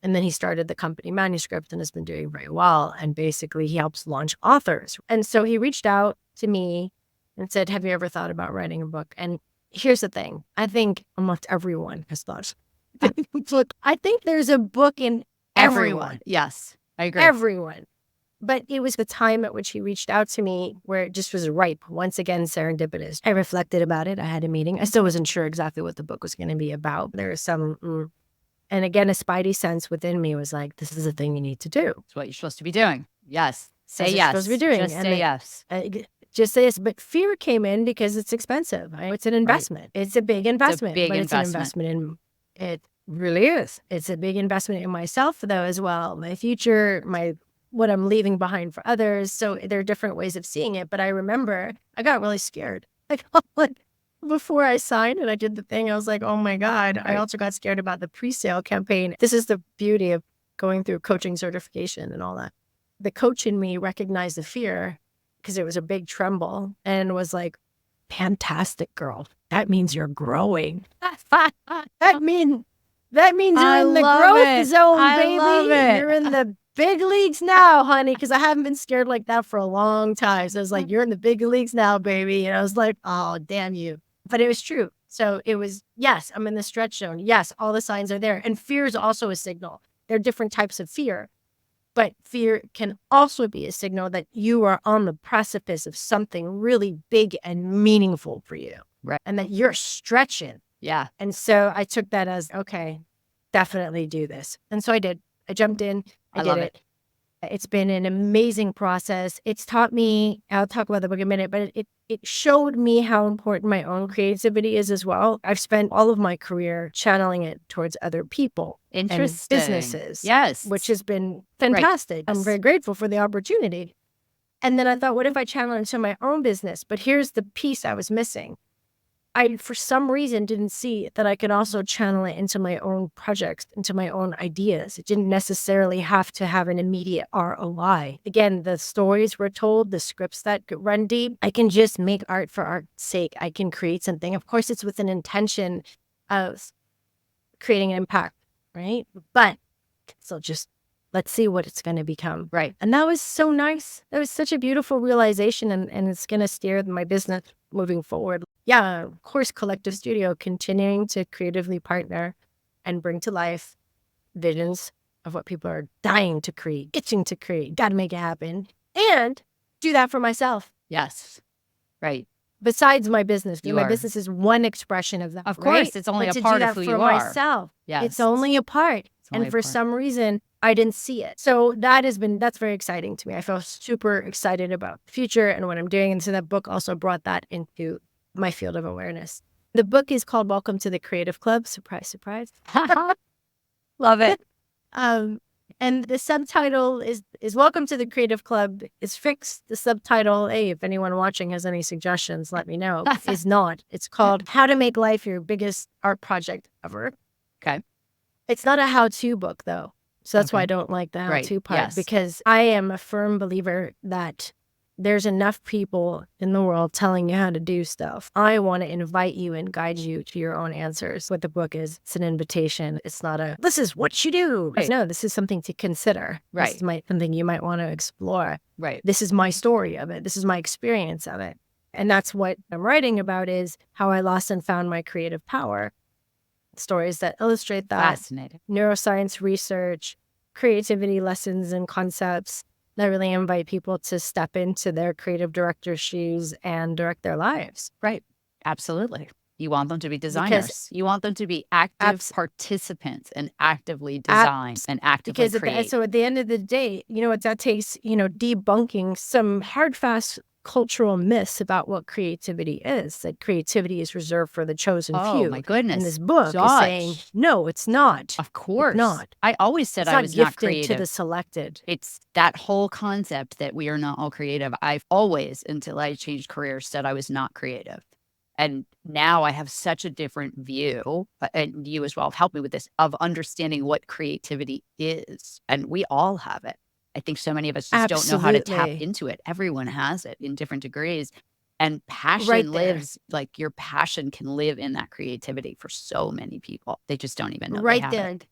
S1: And then he started the company Manuscript and has been doing very well. And basically he helps launch authors. And so he reached out to me and said, have you ever thought about writing a book? And here's the thing. I think almost everyone has thought. Look, I think there's a book in everyone.
S2: Yes, I agree.
S1: Everyone. But it was the time at which he reached out to me where it just was ripe. Once again, serendipitous. I reflected about it. I had a meeting. I still wasn't sure exactly what the book was going to be about. There was some, and again, a spidey sense within me was like, this is a thing you need to do.
S2: It's what you're supposed to be doing. Yes. Say
S1: That's what
S2: yes.
S1: you're supposed to be doing.
S2: Just say yes.
S1: Just say yes. But fear came in because it's expensive. Right? It's an investment. Right. It's a big investment. It's an investment in it. Really is. It's a big investment in myself, though, as well. My future, what I'm leaving behind for others. So there are different ways of seeing it. But I remember I got really scared. Like before I signed and I did the thing, I was like, oh my God. Right. I also got scared about the pre-sale campaign. This is the beauty of going through coaching certification and all that. The coach in me recognized the fear because it was a big tremble and was like, fantastic, girl. That means you're growing. That means you're in the growth zone, baby.
S2: Love it.
S1: You're in the big leagues now, honey, because I haven't been scared like that for a long time. So I was like, you're in the big leagues now, baby. And I was like, oh, damn you. But it was true. So it was, yes, I'm in the stretch zone. Yes, all the signs are there. And fear is also a signal. There are different types of fear. But fear can also be a signal that you are on the precipice of something really big and meaningful for you.
S2: Right.
S1: And that you're stretching.
S2: Yeah.
S1: And so I took that as, okay, definitely do this. And so I did. I jumped in. I did it. It's been an amazing process. It's taught me, I'll talk about the book in a minute, but it showed me how important my own creativity is as well. I've spent all of my career channeling it towards other people.
S2: Interesting.
S1: And businesses.
S2: Yes.
S1: Which has been fantastic. Right. I'm very grateful for the opportunity. And then I thought, what if I channel it into my own business? But here's the piece I was missing. I, for some reason, didn't see that I could also channel it into my own projects, into my own ideas. It didn't necessarily have to have an immediate ROI. Again, the stories we're told, the scripts that run deep, I can just make art for art's sake. I can create something. Of course, it's with an intention of creating an impact, right? But so just let's see what it's going to become.
S2: Right.
S1: And that was so nice. That was such a beautiful realization, and it's going to steer my business moving forward. Yeah, of course, Kollektiv Studio, continuing to creatively partner and bring to life visions of what people are dying to create, itching to create, got to make it happen, and do that for myself.
S2: Yes. Right.
S1: Besides my business, my business is one expression of that.
S2: Of course,
S1: right?
S2: it's only
S1: but
S2: a part of who you are.
S1: Myself,
S2: yes.
S1: It's only a part. And for some reason, I didn't see it. So that's very exciting to me. I feel super excited about the future and what I'm doing. And so that book also brought that into my field of awareness. The book is called Welcome to the Creative Club. Surprise, surprise.
S2: Love it.
S1: And the subtitle is Welcome to the Creative Club. It's fixed. The subtitle, hey, if anyone watching has any suggestions, let me know, is not. It's called How to Make Life Your Biggest Art Project Ever.
S2: Okay.
S1: It's not a how-to book, though. So that's why I don't like the how-to part, because I am a firm believer that there's enough people in the world telling you how to do stuff. I want to invite you and guide you to your own answers. What the book is, it's an invitation. It's not this is what you do. Right. No, this is something to consider.
S2: Right.
S1: This is something you might want to explore.
S2: Right.
S1: This is my story of it. This is my experience of it. And that's what I'm writing about, is how I lost and found my creative power. Stories that illustrate that.
S2: Fascinating.
S1: Neuroscience research, creativity lessons and concepts that really invite people to step into their creative director's shoes and direct their lives.
S2: Right. Absolutely. You want them to be designers. You want them to be active participants and actively design and actively create.
S1: So at the end of the day, you know what that takes, debunking some hard, fast cultural myths about what creativity is, that creativity is reserved for the chosen few.
S2: Oh, my goodness.
S1: And this book is saying, no, it's not.
S2: Of course.
S1: It's not.
S2: I always said I was
S1: not
S2: creative.
S1: To the selected.
S2: It's that whole concept that we are not all creative. I've always, until I changed careers, said I was not creative. And now I have such a different view, and you as well have helped me with this, of understanding what creativity is. And we all have it. I think so many of us just don't know how to tap into it. Everyone has it in different degrees. And passion lives, like your passion can live in that creativity for so many people. They just don't even know they have it.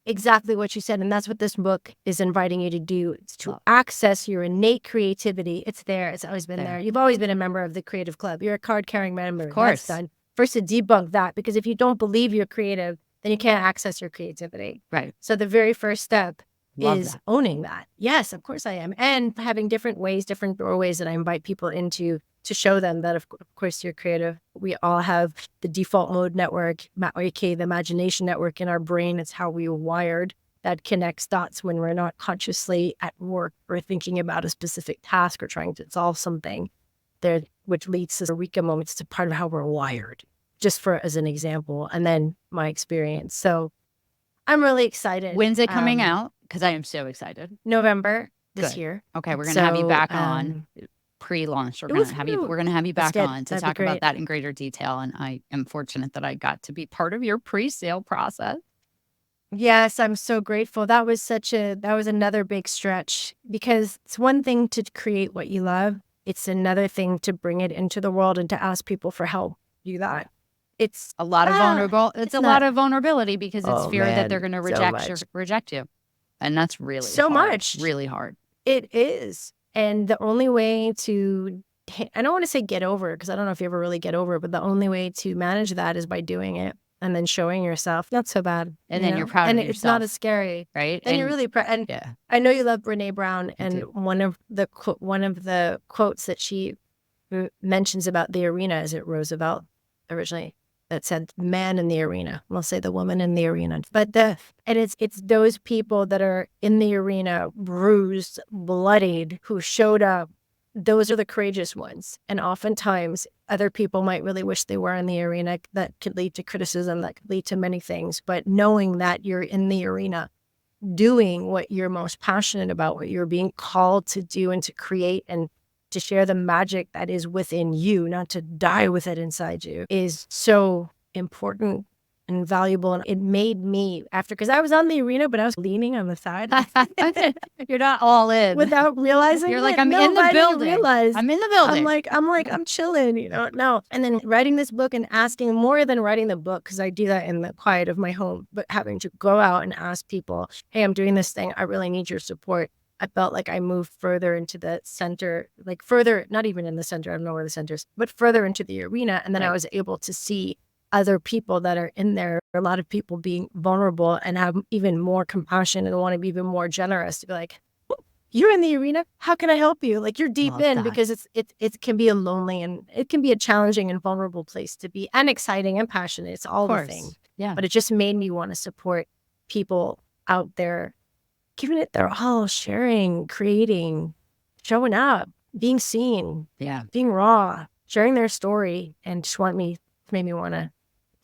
S1: Exactly what you said. And that's what this book is inviting you to do. It's to access your innate creativity. It's there. It's always been there. You've always been a member of the Creative Club. You're a card-carrying member.
S2: Of course.
S1: That's done. First, to debunk that, because if you don't believe you're creative, then you can't access your creativity.
S2: Right.
S1: So the very first step
S2: Love
S1: is
S2: that.
S1: owning that. Yes, of course I am. And having different ways, different doorways that I invite people into to show them that, of course, you're creative. We all have the default mode network, aka the imagination network in our brain. It's how we were wired. That connects dots when we're not consciously at work or thinking about a specific task or trying to solve something there, which leads to eureka moments. It's a part of how we're wired, just for as an example, and then my experience. So I'm really excited.
S2: When's it coming out? Because I am so excited.
S1: November this
S2: Good.
S1: year.
S2: Okay, we're gonna have you back on pre-launch. We're gonna have you back on to talk about that in greater detail. And I am fortunate that I got to be part of your pre-sale process.
S1: Yes, I'm so grateful. That was another big stretch, because it's one thing to create what you love. It's another thing to bring it into the world and to ask people for help do that. It's
S2: a lot of lot of vulnerability, because it's fear that they're going to reject you. And that's really really hard.
S1: It is. And the only way to, I don't want to say get over it, because I don't know if you ever really get over it, but the only way to manage that is by doing it and then showing yourself, not so bad.
S2: And then you're proud of yourself.
S1: And it's not as scary.
S2: Right.
S1: And you're really proud. And I know you love Brene Brown. And one of the quotes that she mentions about the arena, is it Roosevelt originally, that said man in the arena. We'll say the woman in the arena. But it's those people that are in the arena, bruised, bloodied, who showed up. Those are the courageous ones. And oftentimes other people might really wish they were in the arena. That could lead to criticism, that could lead to many things. But knowing that you're in the arena, doing what you're most passionate about, what you're being called to do and to create and to share the magic that is within you, not to die with it inside you, is so important and valuable. And it made me, because I was on the arena, but I was leaning on the side.
S2: You're not all in.
S1: Without realizing
S2: You're like, I'm in the building. I'm in the building.
S1: I'm chilling, No. And then writing this book and asking, more than writing the book, because I do that in the quiet of my home, but having to go out and ask people, hey, I'm doing this thing. I really need your support. I felt like I moved further into the center, like further, not even in the center, I don't know where the center is, but further into the arena. And then I was able to see other people that are in there, a lot of people being vulnerable and have even more compassion and want to be even more generous, to be like, you're in the arena, how can I help you? Like, you're deep in, because it can be a lonely and it can be a challenging and vulnerable place to be, and exciting and passionate. It's all the thing.
S2: Yeah.
S1: But it just made me want to support people out there, giving it their all, sharing, creating, showing up, being seen, being raw, sharing their story, and just made me want to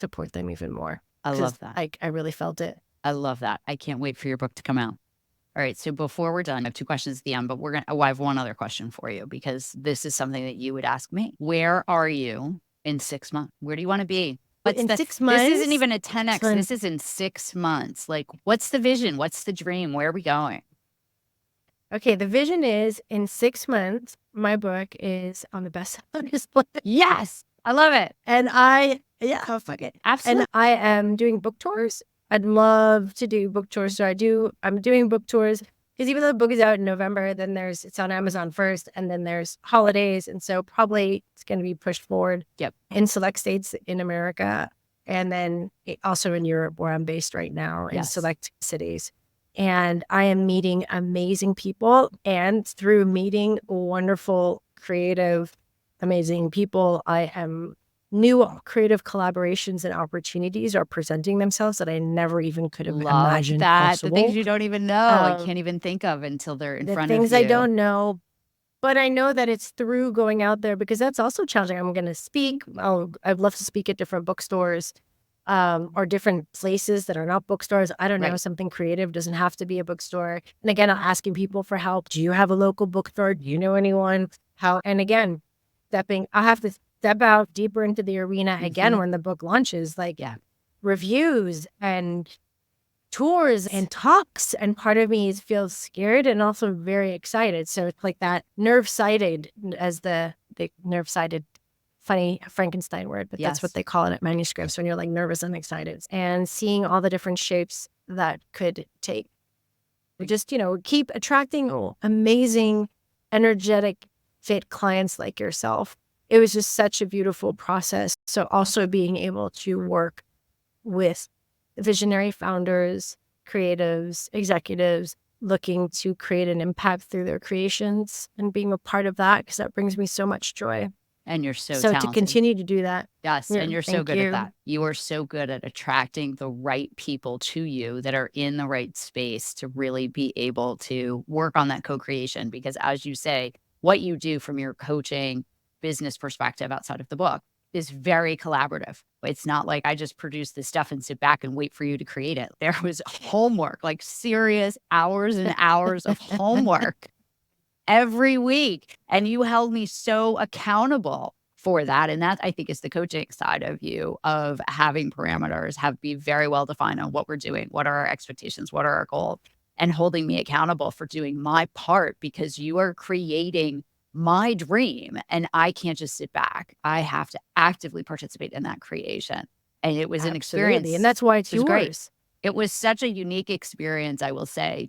S1: support them even more.
S2: I love that.
S1: I really felt it.
S2: I love that. I can't wait for your book to come out. All right. So before we're done, I have 2 questions at the end, but I have one other question for you, because this is something that you would ask me. Where are you in 6 months? Where do you want to be?
S1: In 6 months?
S2: This isn't even a 10X. This is in 6 months. Like, what's the vision? What's the dream? Where are we going?
S1: Okay, the vision is, in 6 months, my book is on the bestsellers list.
S2: Yes, I love it.
S1: And fuck it.
S2: Absolutely.
S1: And I am doing book tours. I'd love to do book tours. So I'm doing book tours, because even though the book is out in November, then it's on Amazon first, and then there's holidays. And so probably it's going to be pushed forward in select states in America, and then also in Europe, where I'm based right now, in select cities. And I am meeting amazing people, and through meeting wonderful, creative, amazing people, new creative collaborations and opportunities are presenting themselves that I never even could have imagined possible.
S2: The things you don't even know, I can't even think of until they're in front of you.
S1: The things I don't know, but I know that it's through going out there, because that's also challenging. I'm going to speak. I'd love to speak at different bookstores, or different places that are not bookstores. I don't know, something creative doesn't have to be a bookstore. And again, I'm asking people for help. Do you have a local bookstore? Do you know anyone? And again, I have to step out deeper into the arena again when the book launches, reviews and tours and talks. And part of me feels scared and also very excited. So it's like that nerve-sighted, as the nerve-sighted, funny Frankenstein word, but that's what they call it at manuscripts, when you're like nervous and excited, and seeing all the different shapes that could take. Just, keep attracting amazing, energetic, fit clients like yourself. It was just such a beautiful process. So also being able to work with visionary founders, creatives, executives, looking to create an impact through their creations and being a part of that, because that brings me so much joy.
S2: And you're so
S1: So
S2: talented.
S1: to continue to do that.
S2: Yes,
S1: Yeah,
S2: and you're so
S1: thank
S2: good at
S1: you.
S2: that. You are so good at attracting the right people to you that are in the right space to really be able to work on that co-creation. Because as you say, what you do from your coaching business perspective outside of the book is very collaborative. It's not like I just produce this stuff and sit back and wait for you to create it. There was homework, like serious hours and hours of homework every week. And you held me so accountable for that. And that, I think, is the coaching side of you, of having parameters, be very well defined on what we're doing, what are our expectations, what are our goals, and holding me accountable for doing my part, because you are creating my dream and I can't just sit back. I have to actively participate in that creation. And it was an experience.
S1: And that's why it's
S2: yours.
S1: Great.
S2: It was such a unique experience, I will say,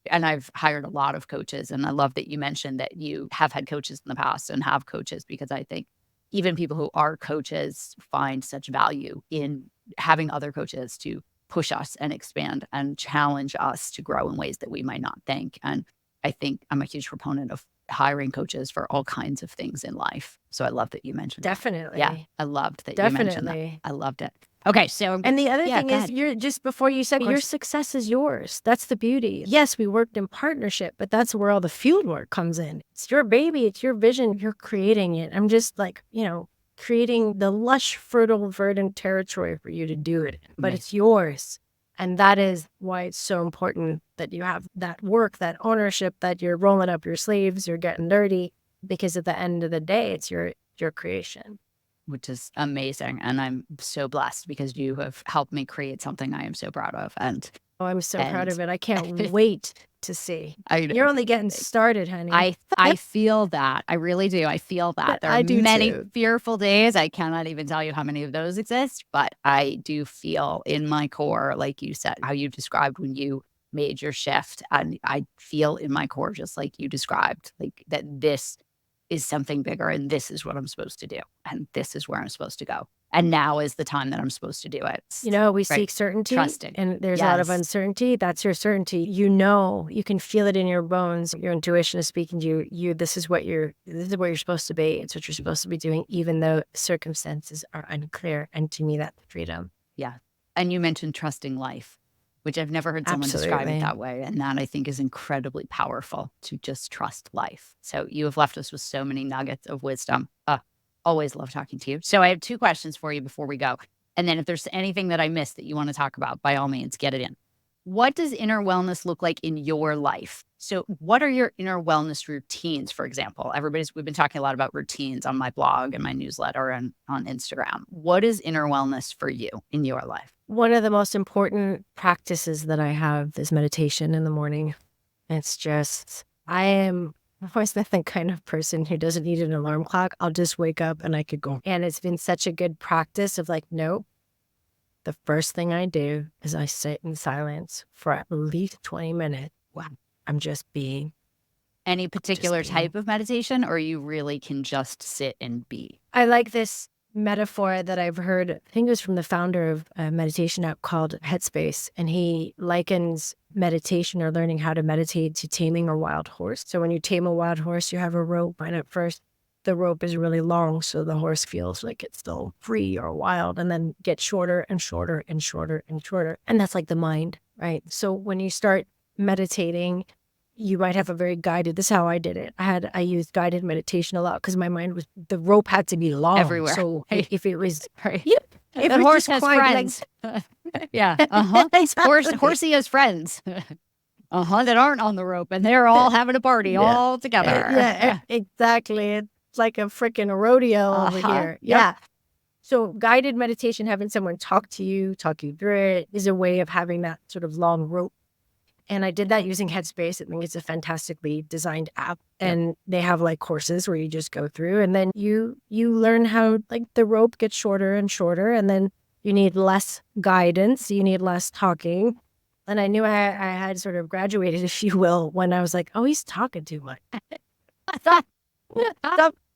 S2: and I've hired a lot of coaches. And I love that you mentioned that you have had coaches in the past and have coaches, because I think even people who are coaches find such value in having other coaches to push us and expand and challenge us to grow in ways that we might not think. And I think I'm a huge proponent of hiring coaches for all kinds of things in life. So I love that you mentioned
S1: Definitely.
S2: that. Yeah, I loved that you mentioned that. I loved it. Okay, so
S1: and the other thing is, you're just before you said your success is yours. That's the beauty. Yes, we worked in partnership, but that's where all the field work comes in. It's your baby, it's your vision, you're creating it. I'm just like, creating the lush, fertile, verdant territory for you to do it, but it's yours. And that is why it's so important that you have that work, that ownership, that you're rolling up your sleeves, you're getting dirty, because at the end of the day, it's your creation.
S2: Which is amazing. And I'm so blessed because you have helped me create something I am so proud of. And
S1: I'm so proud of it. I can't wait to see.
S2: You're
S1: only getting started, honey.
S2: I feel that. I really do. I feel that. There are many fearful days. I cannot even tell you how many of those exist, but I do feel in my core, like you said, how you described when you made your shift. And I feel in my core, just like you described, like that this is something bigger and this is what I'm supposed to do. And this is where I'm supposed to go. And now is the time that I'm supposed to do it.
S1: We seek certainty.
S2: Trusting.
S1: And there's a lot of uncertainty. That's your certainty. You can feel it in your bones. Your intuition is speaking to you. This is what you're supposed to be. It's what you're supposed to be doing, even though circumstances are unclear. And to me, that's freedom.
S2: Yeah. And you mentioned trusting life, which I've never heard someone describe it that way. And that, I think, is incredibly powerful, to just trust life. So you have left us with so many nuggets of wisdom. Always love talking to you. So I have 2 questions for you before we go. And then if there's anything that I missed that you want to talk about, by all means, get it in. What does inner wellness look like in your life? So what are your inner wellness routines, for example? We've been talking a lot about routines on my blog and my newsletter and on Instagram. What is inner wellness for you in your life?
S1: One of the most important practices that I have is meditation in the morning. It's just, I'm always the kind of person who doesn't need an alarm clock. I'll just wake up and I could go. And it's been such a good practice of like, nope. The first thing I do is I sit in silence for at least 20 minutes. Wow. I'm just being.
S2: Any particular type of meditation, or you really can just sit and be?
S1: I like this metaphor that I've heard. I think it was from the founder of a meditation app called Headspace. And he likens meditation, or learning how to meditate, to taming a wild horse. So when you tame a wild horse, you have a rope, and at first the rope is really long, so the horse feels like it's still free or wild, and then gets shorter and shorter and shorter and shorter. And that's like the mind, right? So when you start meditating, you might have a very guided, this is how I did it. I used guided meditation a lot because my mind was, the rope had to be long.
S2: Everywhere.
S1: So if it was,
S2: yep. If the horse has friends. Yeah. Horsey has friends. That aren't on the rope, and they're all having a party all together.
S1: Yeah, exactly. It's like a freaking rodeo over here. Yep. Yeah. So guided meditation, having someone talk you through it, is a way of having that sort of long rope. And I did that using Headspace. I think it's a fantastically designed app. And they have like courses where you just go through, and then you learn how like the rope gets shorter and shorter, and then you need less guidance, you need less talking. And I knew I had sort of graduated, if you will, when I was like, oh, he's talking too much. Stop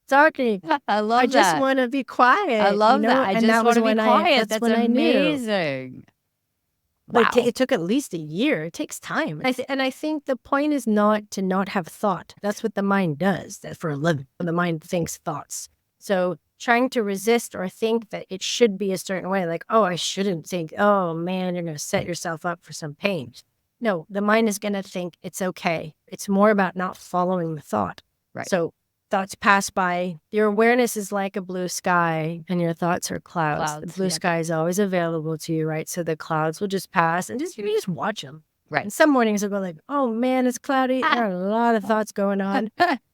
S1: talking.
S2: I love that.
S1: I just want to be quiet.
S2: I love that. I just want to be quiet.
S1: That's when
S2: amazing. Wow.
S1: Like it took at least a year. It takes time. And I think the point is not to not have thought. That's what the mind does. That for a living. The mind thinks thoughts. So trying to resist or think that it should be a certain way, like, oh, I shouldn't think, oh man, you're going to set yourself up for some pain. No, the mind is going to think it's okay. It's more about not following the thought.
S2: Right.
S1: So thoughts pass by. Your awareness is like a blue sky and your thoughts are clouds. The blue sky is always available to you, right? So the clouds will just pass and you just watch them.
S2: Right.
S1: And some mornings I'll go like, oh man, it's cloudy. There are a lot of thoughts going on.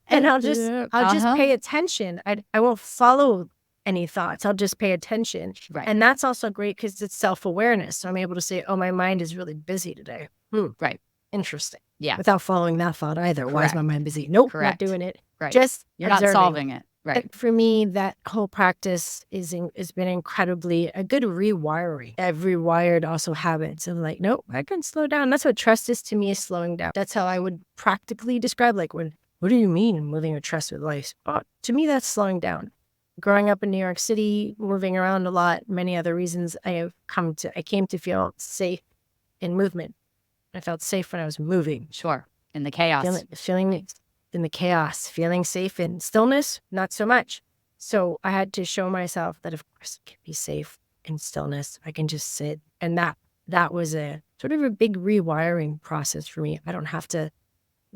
S1: And I'll just pay attention. I won't follow any thoughts. I'll just pay attention.
S2: Right.
S1: And that's also great because it's self-awareness. So I'm able to say, oh, my mind is really busy today.
S2: Right.
S1: Interesting.
S2: Yeah.
S1: Without following that thought either.
S2: Correct.
S1: Why is my mind busy? Nope,
S2: Correct.
S1: not doing it.
S2: Right.
S1: Just
S2: You're
S1: observing.
S2: not solving it. Right.
S1: But for me, that whole practice has been incredibly a good rewiring. I've rewired also habits of like, nope, I can slow down. That's what trust is to me, is slowing down. That's how I would practically describe what do you mean moving your trust with life? To me, that's slowing down. Growing up in New York City, moving around a lot, many other reasons, I came to feel safe in movement. I felt safe when I was moving.
S2: Sure. In the chaos.
S1: Feeling in the chaos, feeling safe in stillness, not so much. So I had to show myself that, of course, I can be safe in stillness. I can just sit. And that was a sort of a big rewiring process for me. I don't have to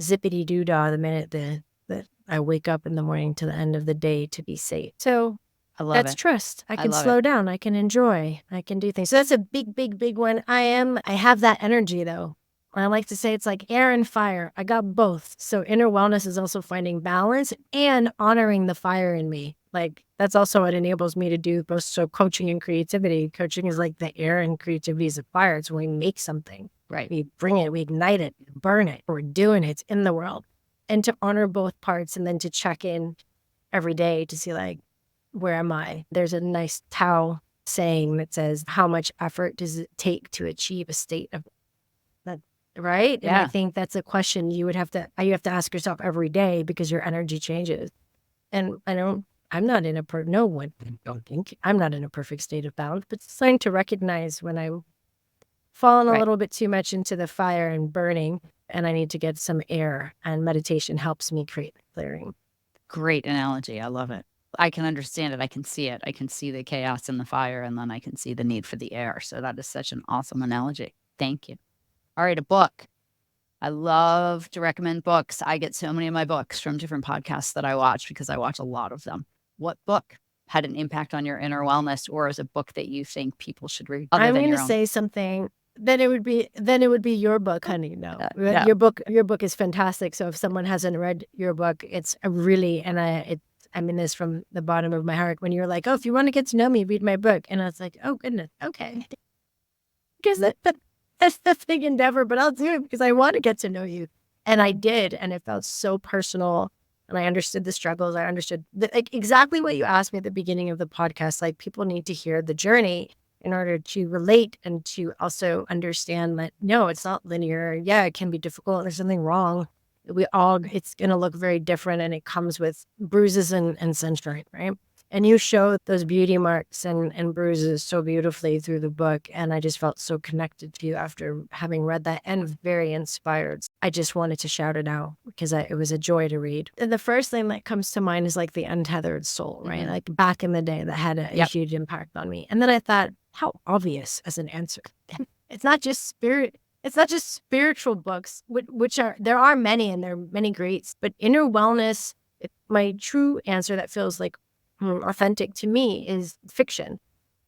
S1: zippity-doo-dah the minute that I wake up in the morning to the end of the day to be safe. So
S2: I love
S1: that's
S2: it.
S1: trust. I can slow down. I can enjoy. I can do things. So that's a big, big, big one. I have that energy though. I like to say it's like air and fire. I got both. So inner wellness is also finding balance and honoring the fire in me. Like that's also what enables me to do both. So coaching and creativity. Coaching is like the air and creativity is a fire. It's when we make something.
S2: Right.
S1: We bring it, we ignite it, burn it. We're doing it. It's in the world. And to honor both parts and then to check in every day to see like, where am I? There's a nice Tao saying that says, how much effort does it take to achieve a state of that? Right?
S2: Yeah.
S1: And I think that's a question you have to ask yourself every day because your energy changes. And I'm not in a perfect state of balance, but it's starting to recognize when I'm falling a little bit too much into the fire and burning, and I need to get some air, and meditation helps me create clearing.
S2: Great analogy. I love it. I can understand it. I can see it. I can see the chaos and the fire, and then I can see the need for the air. So that is such an awesome analogy. Thank you. All right, a book. I love to recommend books. I get so many of my books from different podcasts that I watch because I watch a lot of them. What book had an impact on your inner wellness, or is a book that you think people should read?
S1: I'm going to say something. Then it would be your book, honey. No. Your book is fantastic. So if someone hasn't read your book, it's a really, and I mean this from the bottom of my heart. When you're like, oh, if you want to get to know me, read my book, and I was like, oh goodness, okay, because that's the big endeavor, but I'll do it because I want to get to know you, and I did, and it felt so personal, and I understood the struggles. I understood like exactly what you asked me at the beginning of the podcast. Like people need to hear the journey in order to relate and to also understand that, no, it's not linear. Yeah, it can be difficult. There's something wrong. It's going to look very different, and it comes with bruises and sunshine, right? And you show those beauty marks and bruises so beautifully through the book. And I just felt so connected to you after having read that and very inspired. I just wanted to shout it out because it was a joy to read. And the first thing that comes to mind is like the untethered soul, right? Mm-hmm. Like back in the day that had a huge impact on me. And then I thought, how obvious as an answer. It's not just spirit. It's not just spiritual books, there are many and there are many greats, but inner wellness, my true answer that feels like authentic to me is fiction.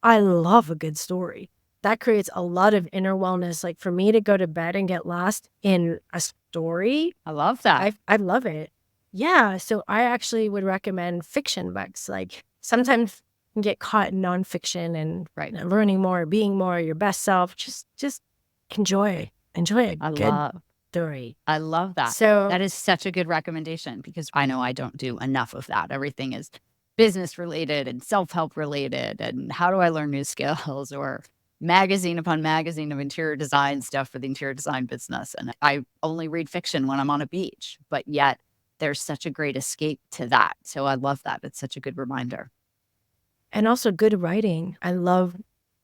S1: I love a good story. That creates a lot of inner wellness. Like for me to go to bed and get lost in a story.
S2: I love that.
S1: I love it. Yeah. So I actually would recommend fiction books. Like sometimes you can get caught in nonfiction and learning more, being more your best self. Just enjoy a good story.
S2: I love that. So that is such a good recommendation because I know I don't do enough of that. Everything is business related and self-help related. And how do I learn new skills, or magazine upon magazine of interior design stuff for the interior design business. And I only read fiction when I'm on a beach, but yet there's such a great escape to that. So I love that. It's such a good reminder.
S1: And also good writing. I love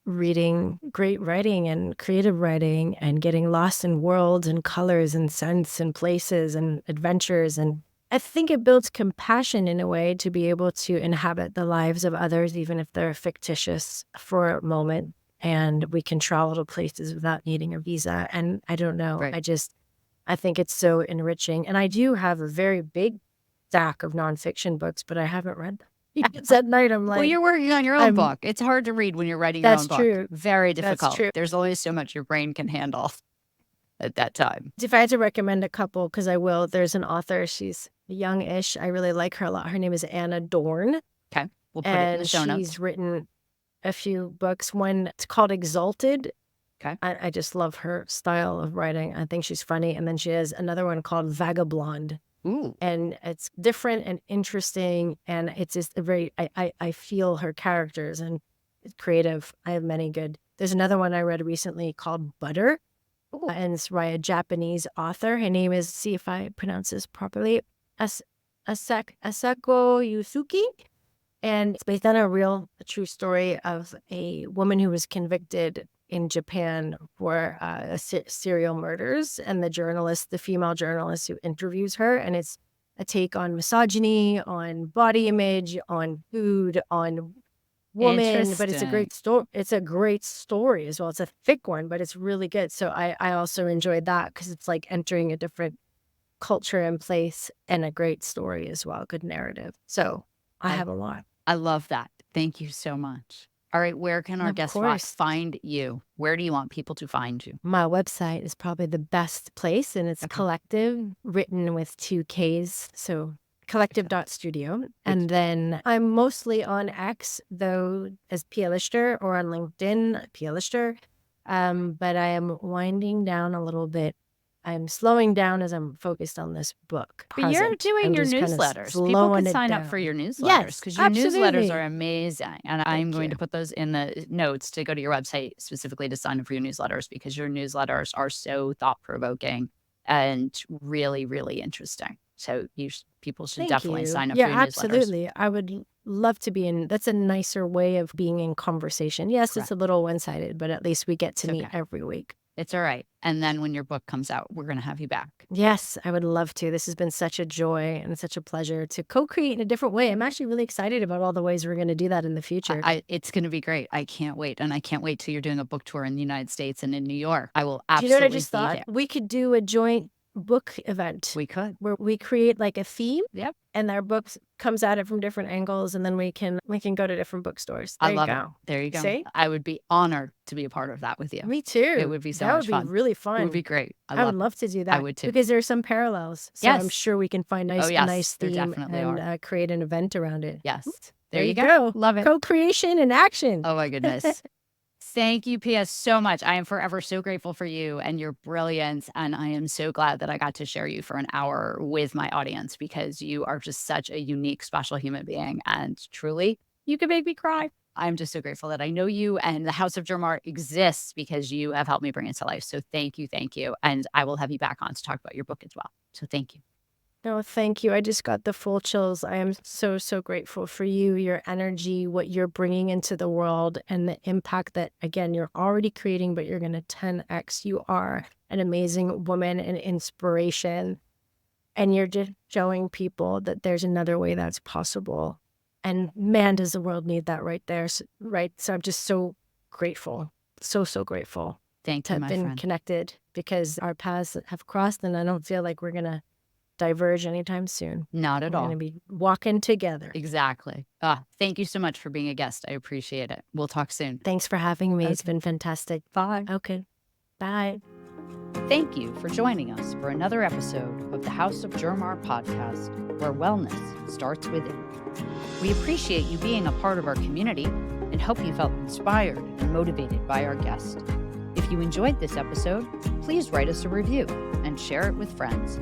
S1: reading great writing and creative writing and getting lost in worlds and colors and scents and places and adventures. And I think it builds compassion in a way to be able to inhabit the lives of others, even if they're fictitious for a moment. And we can travel to places without needing a visa. And I don't know.
S2: Right.
S1: I think it's so enriching. And I do have a very big stack of nonfiction books, but I haven't read them. Because at night I'm like,
S2: well, you're working on your own book. It's hard to read when you're writing your own book.
S1: That's true.
S2: Very difficult.
S1: That's true.
S2: There's only so much your brain can handle at that time.
S1: If I had to recommend a couple, because I will, there's an author. She's young-ish. I really like her a lot. Her name is Anna Dorn.
S2: Okay. We'll put it in the show notes.
S1: And she's written a few books. One, it's called Exalted.
S2: Okay.
S1: I just love her style of writing. I think she's funny. And then she has another one called Vagabond.
S2: Ooh.
S1: And it's different and interesting. And it's just a very, I feel her characters and it's creative. I have many good. There's another one I read recently called Butter.
S2: Ooh.
S1: And it's by a Japanese author. Her name is, see if I pronounce this properly, Asako Yusuke. And it's based on a true story of a woman who was convicted in Japan for serial murders, and the female journalist who interviews her. And it's a take on misogyny, on body image, on food, on woman. But it's a great story. It's a great story as well. It's a thick one, but it's really good. So I also enjoyed that because it's like entering a different culture and place, and a great story as well. Good narrative. So I have a lot.
S2: I love that. Thank you so much. All right. Where can our guests find you? Where do you want people to find you?
S1: My website is probably the best place, and it's Kollektiv, written with 2 Ks. So Kollektiv.studio. And then I'm mostly on X, though, as Pia Leichter, or on LinkedIn, Pia Leichter. But I am winding down a little bit. I'm slowing down as I'm focused on this book.
S2: But you're doing your newsletters. People can sign up for your newsletters because your newsletters are amazing. And I'm going to put those in the notes to go to your website specifically to sign up for your newsletters, because your newsletters are so thought-provoking and really, really interesting. So people should definitely sign up for your newsletters.
S1: Yeah, absolutely. I would love to be in. That's a nicer way of being in conversation. Yes, Correct. It's a little one-sided, but at least we get to meet every week.
S2: It's all right. And then when your book comes out, we're going to have you back.
S1: Yes, I would love to. This has been such a joy and such a pleasure to co-create in a different way. I'm actually really excited about all the ways we're going to do that in the future.
S2: It's going to be great. I can't wait. And I can't wait till you're doing a book tour in the United States and in New York. I will absolutely.
S1: Do you know what I just thought? We could do a joint book event.
S2: We could.
S1: Where we create like a theme.
S2: Yep.
S1: And our books comes at it from different angles, and then we can go to different bookstores.
S2: I love it. There you go.
S1: See?
S2: I would be honored to be a part of that with you.
S1: Me too.
S2: It would be so much fun.
S1: That would be really fun.
S2: It would be great.
S1: I would love to do that.
S2: I would too.
S1: Because there are some parallels. So
S2: yes.
S1: I'm sure we can find a nice theme and create an event around it.
S2: Yes. There you go. Love it.
S1: Co-creation and action.
S2: Oh my goodness. Thank you, Pia, so much. I am forever so grateful for you and your brilliance. And I am so glad that I got to share you for an hour with my audience, because you are just such a unique, special human being. And truly, you can make me cry. I'm just so grateful that I know you, and the House of JerMar exists because you have helped me bring it to life. So thank you. Thank you. And I will have you back on to talk about your book as well. So thank you.
S1: No, thank you. I just got the full chills. I am so, so grateful for you, your energy, what you're bringing into the world, and the impact that, again, you're already creating, but you're going to 10x. You are an amazing woman and inspiration. And you're just showing people that there's another way that's possible. And man, does the world need that right there. Right. So I'm just so grateful. So, so grateful.
S2: Thank you, my friend.
S1: To have been connected, because our paths have crossed, and I don't feel like we're going to diverge anytime soon.
S2: Not at all.
S1: We're going to be walking together.
S2: Exactly. Thank you so much for being a guest. I appreciate it. We'll talk soon.
S1: Thanks for having me.
S2: Okay.
S1: It's been fantastic.
S2: Bye.
S1: Okay. Bye.
S2: Thank you for joining us for another episode of the House of JerMar Podcast, where wellness starts within. We appreciate you being a part of our community and hope you felt inspired and motivated by our guest. If you enjoyed this episode, please write us a review and share it with friends.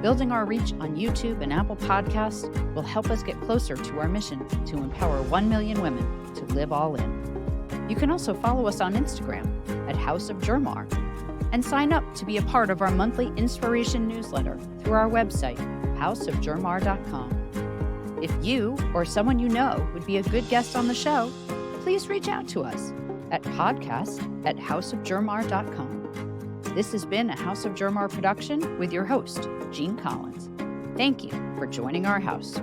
S2: Building our reach on YouTube and Apple Podcasts will help us get closer to our mission to empower 1 million women to live all in. You can also follow us on Instagram at House of JerMar and sign up to be a part of our monthly inspiration newsletter through our website, houseofjermar.com. If you or someone you know would be a good guest on the show, please reach out to us. at podcast@houseofjermar.com. This has been a House of JerMar production with your host, Jean Collins. Thank you for joining our house.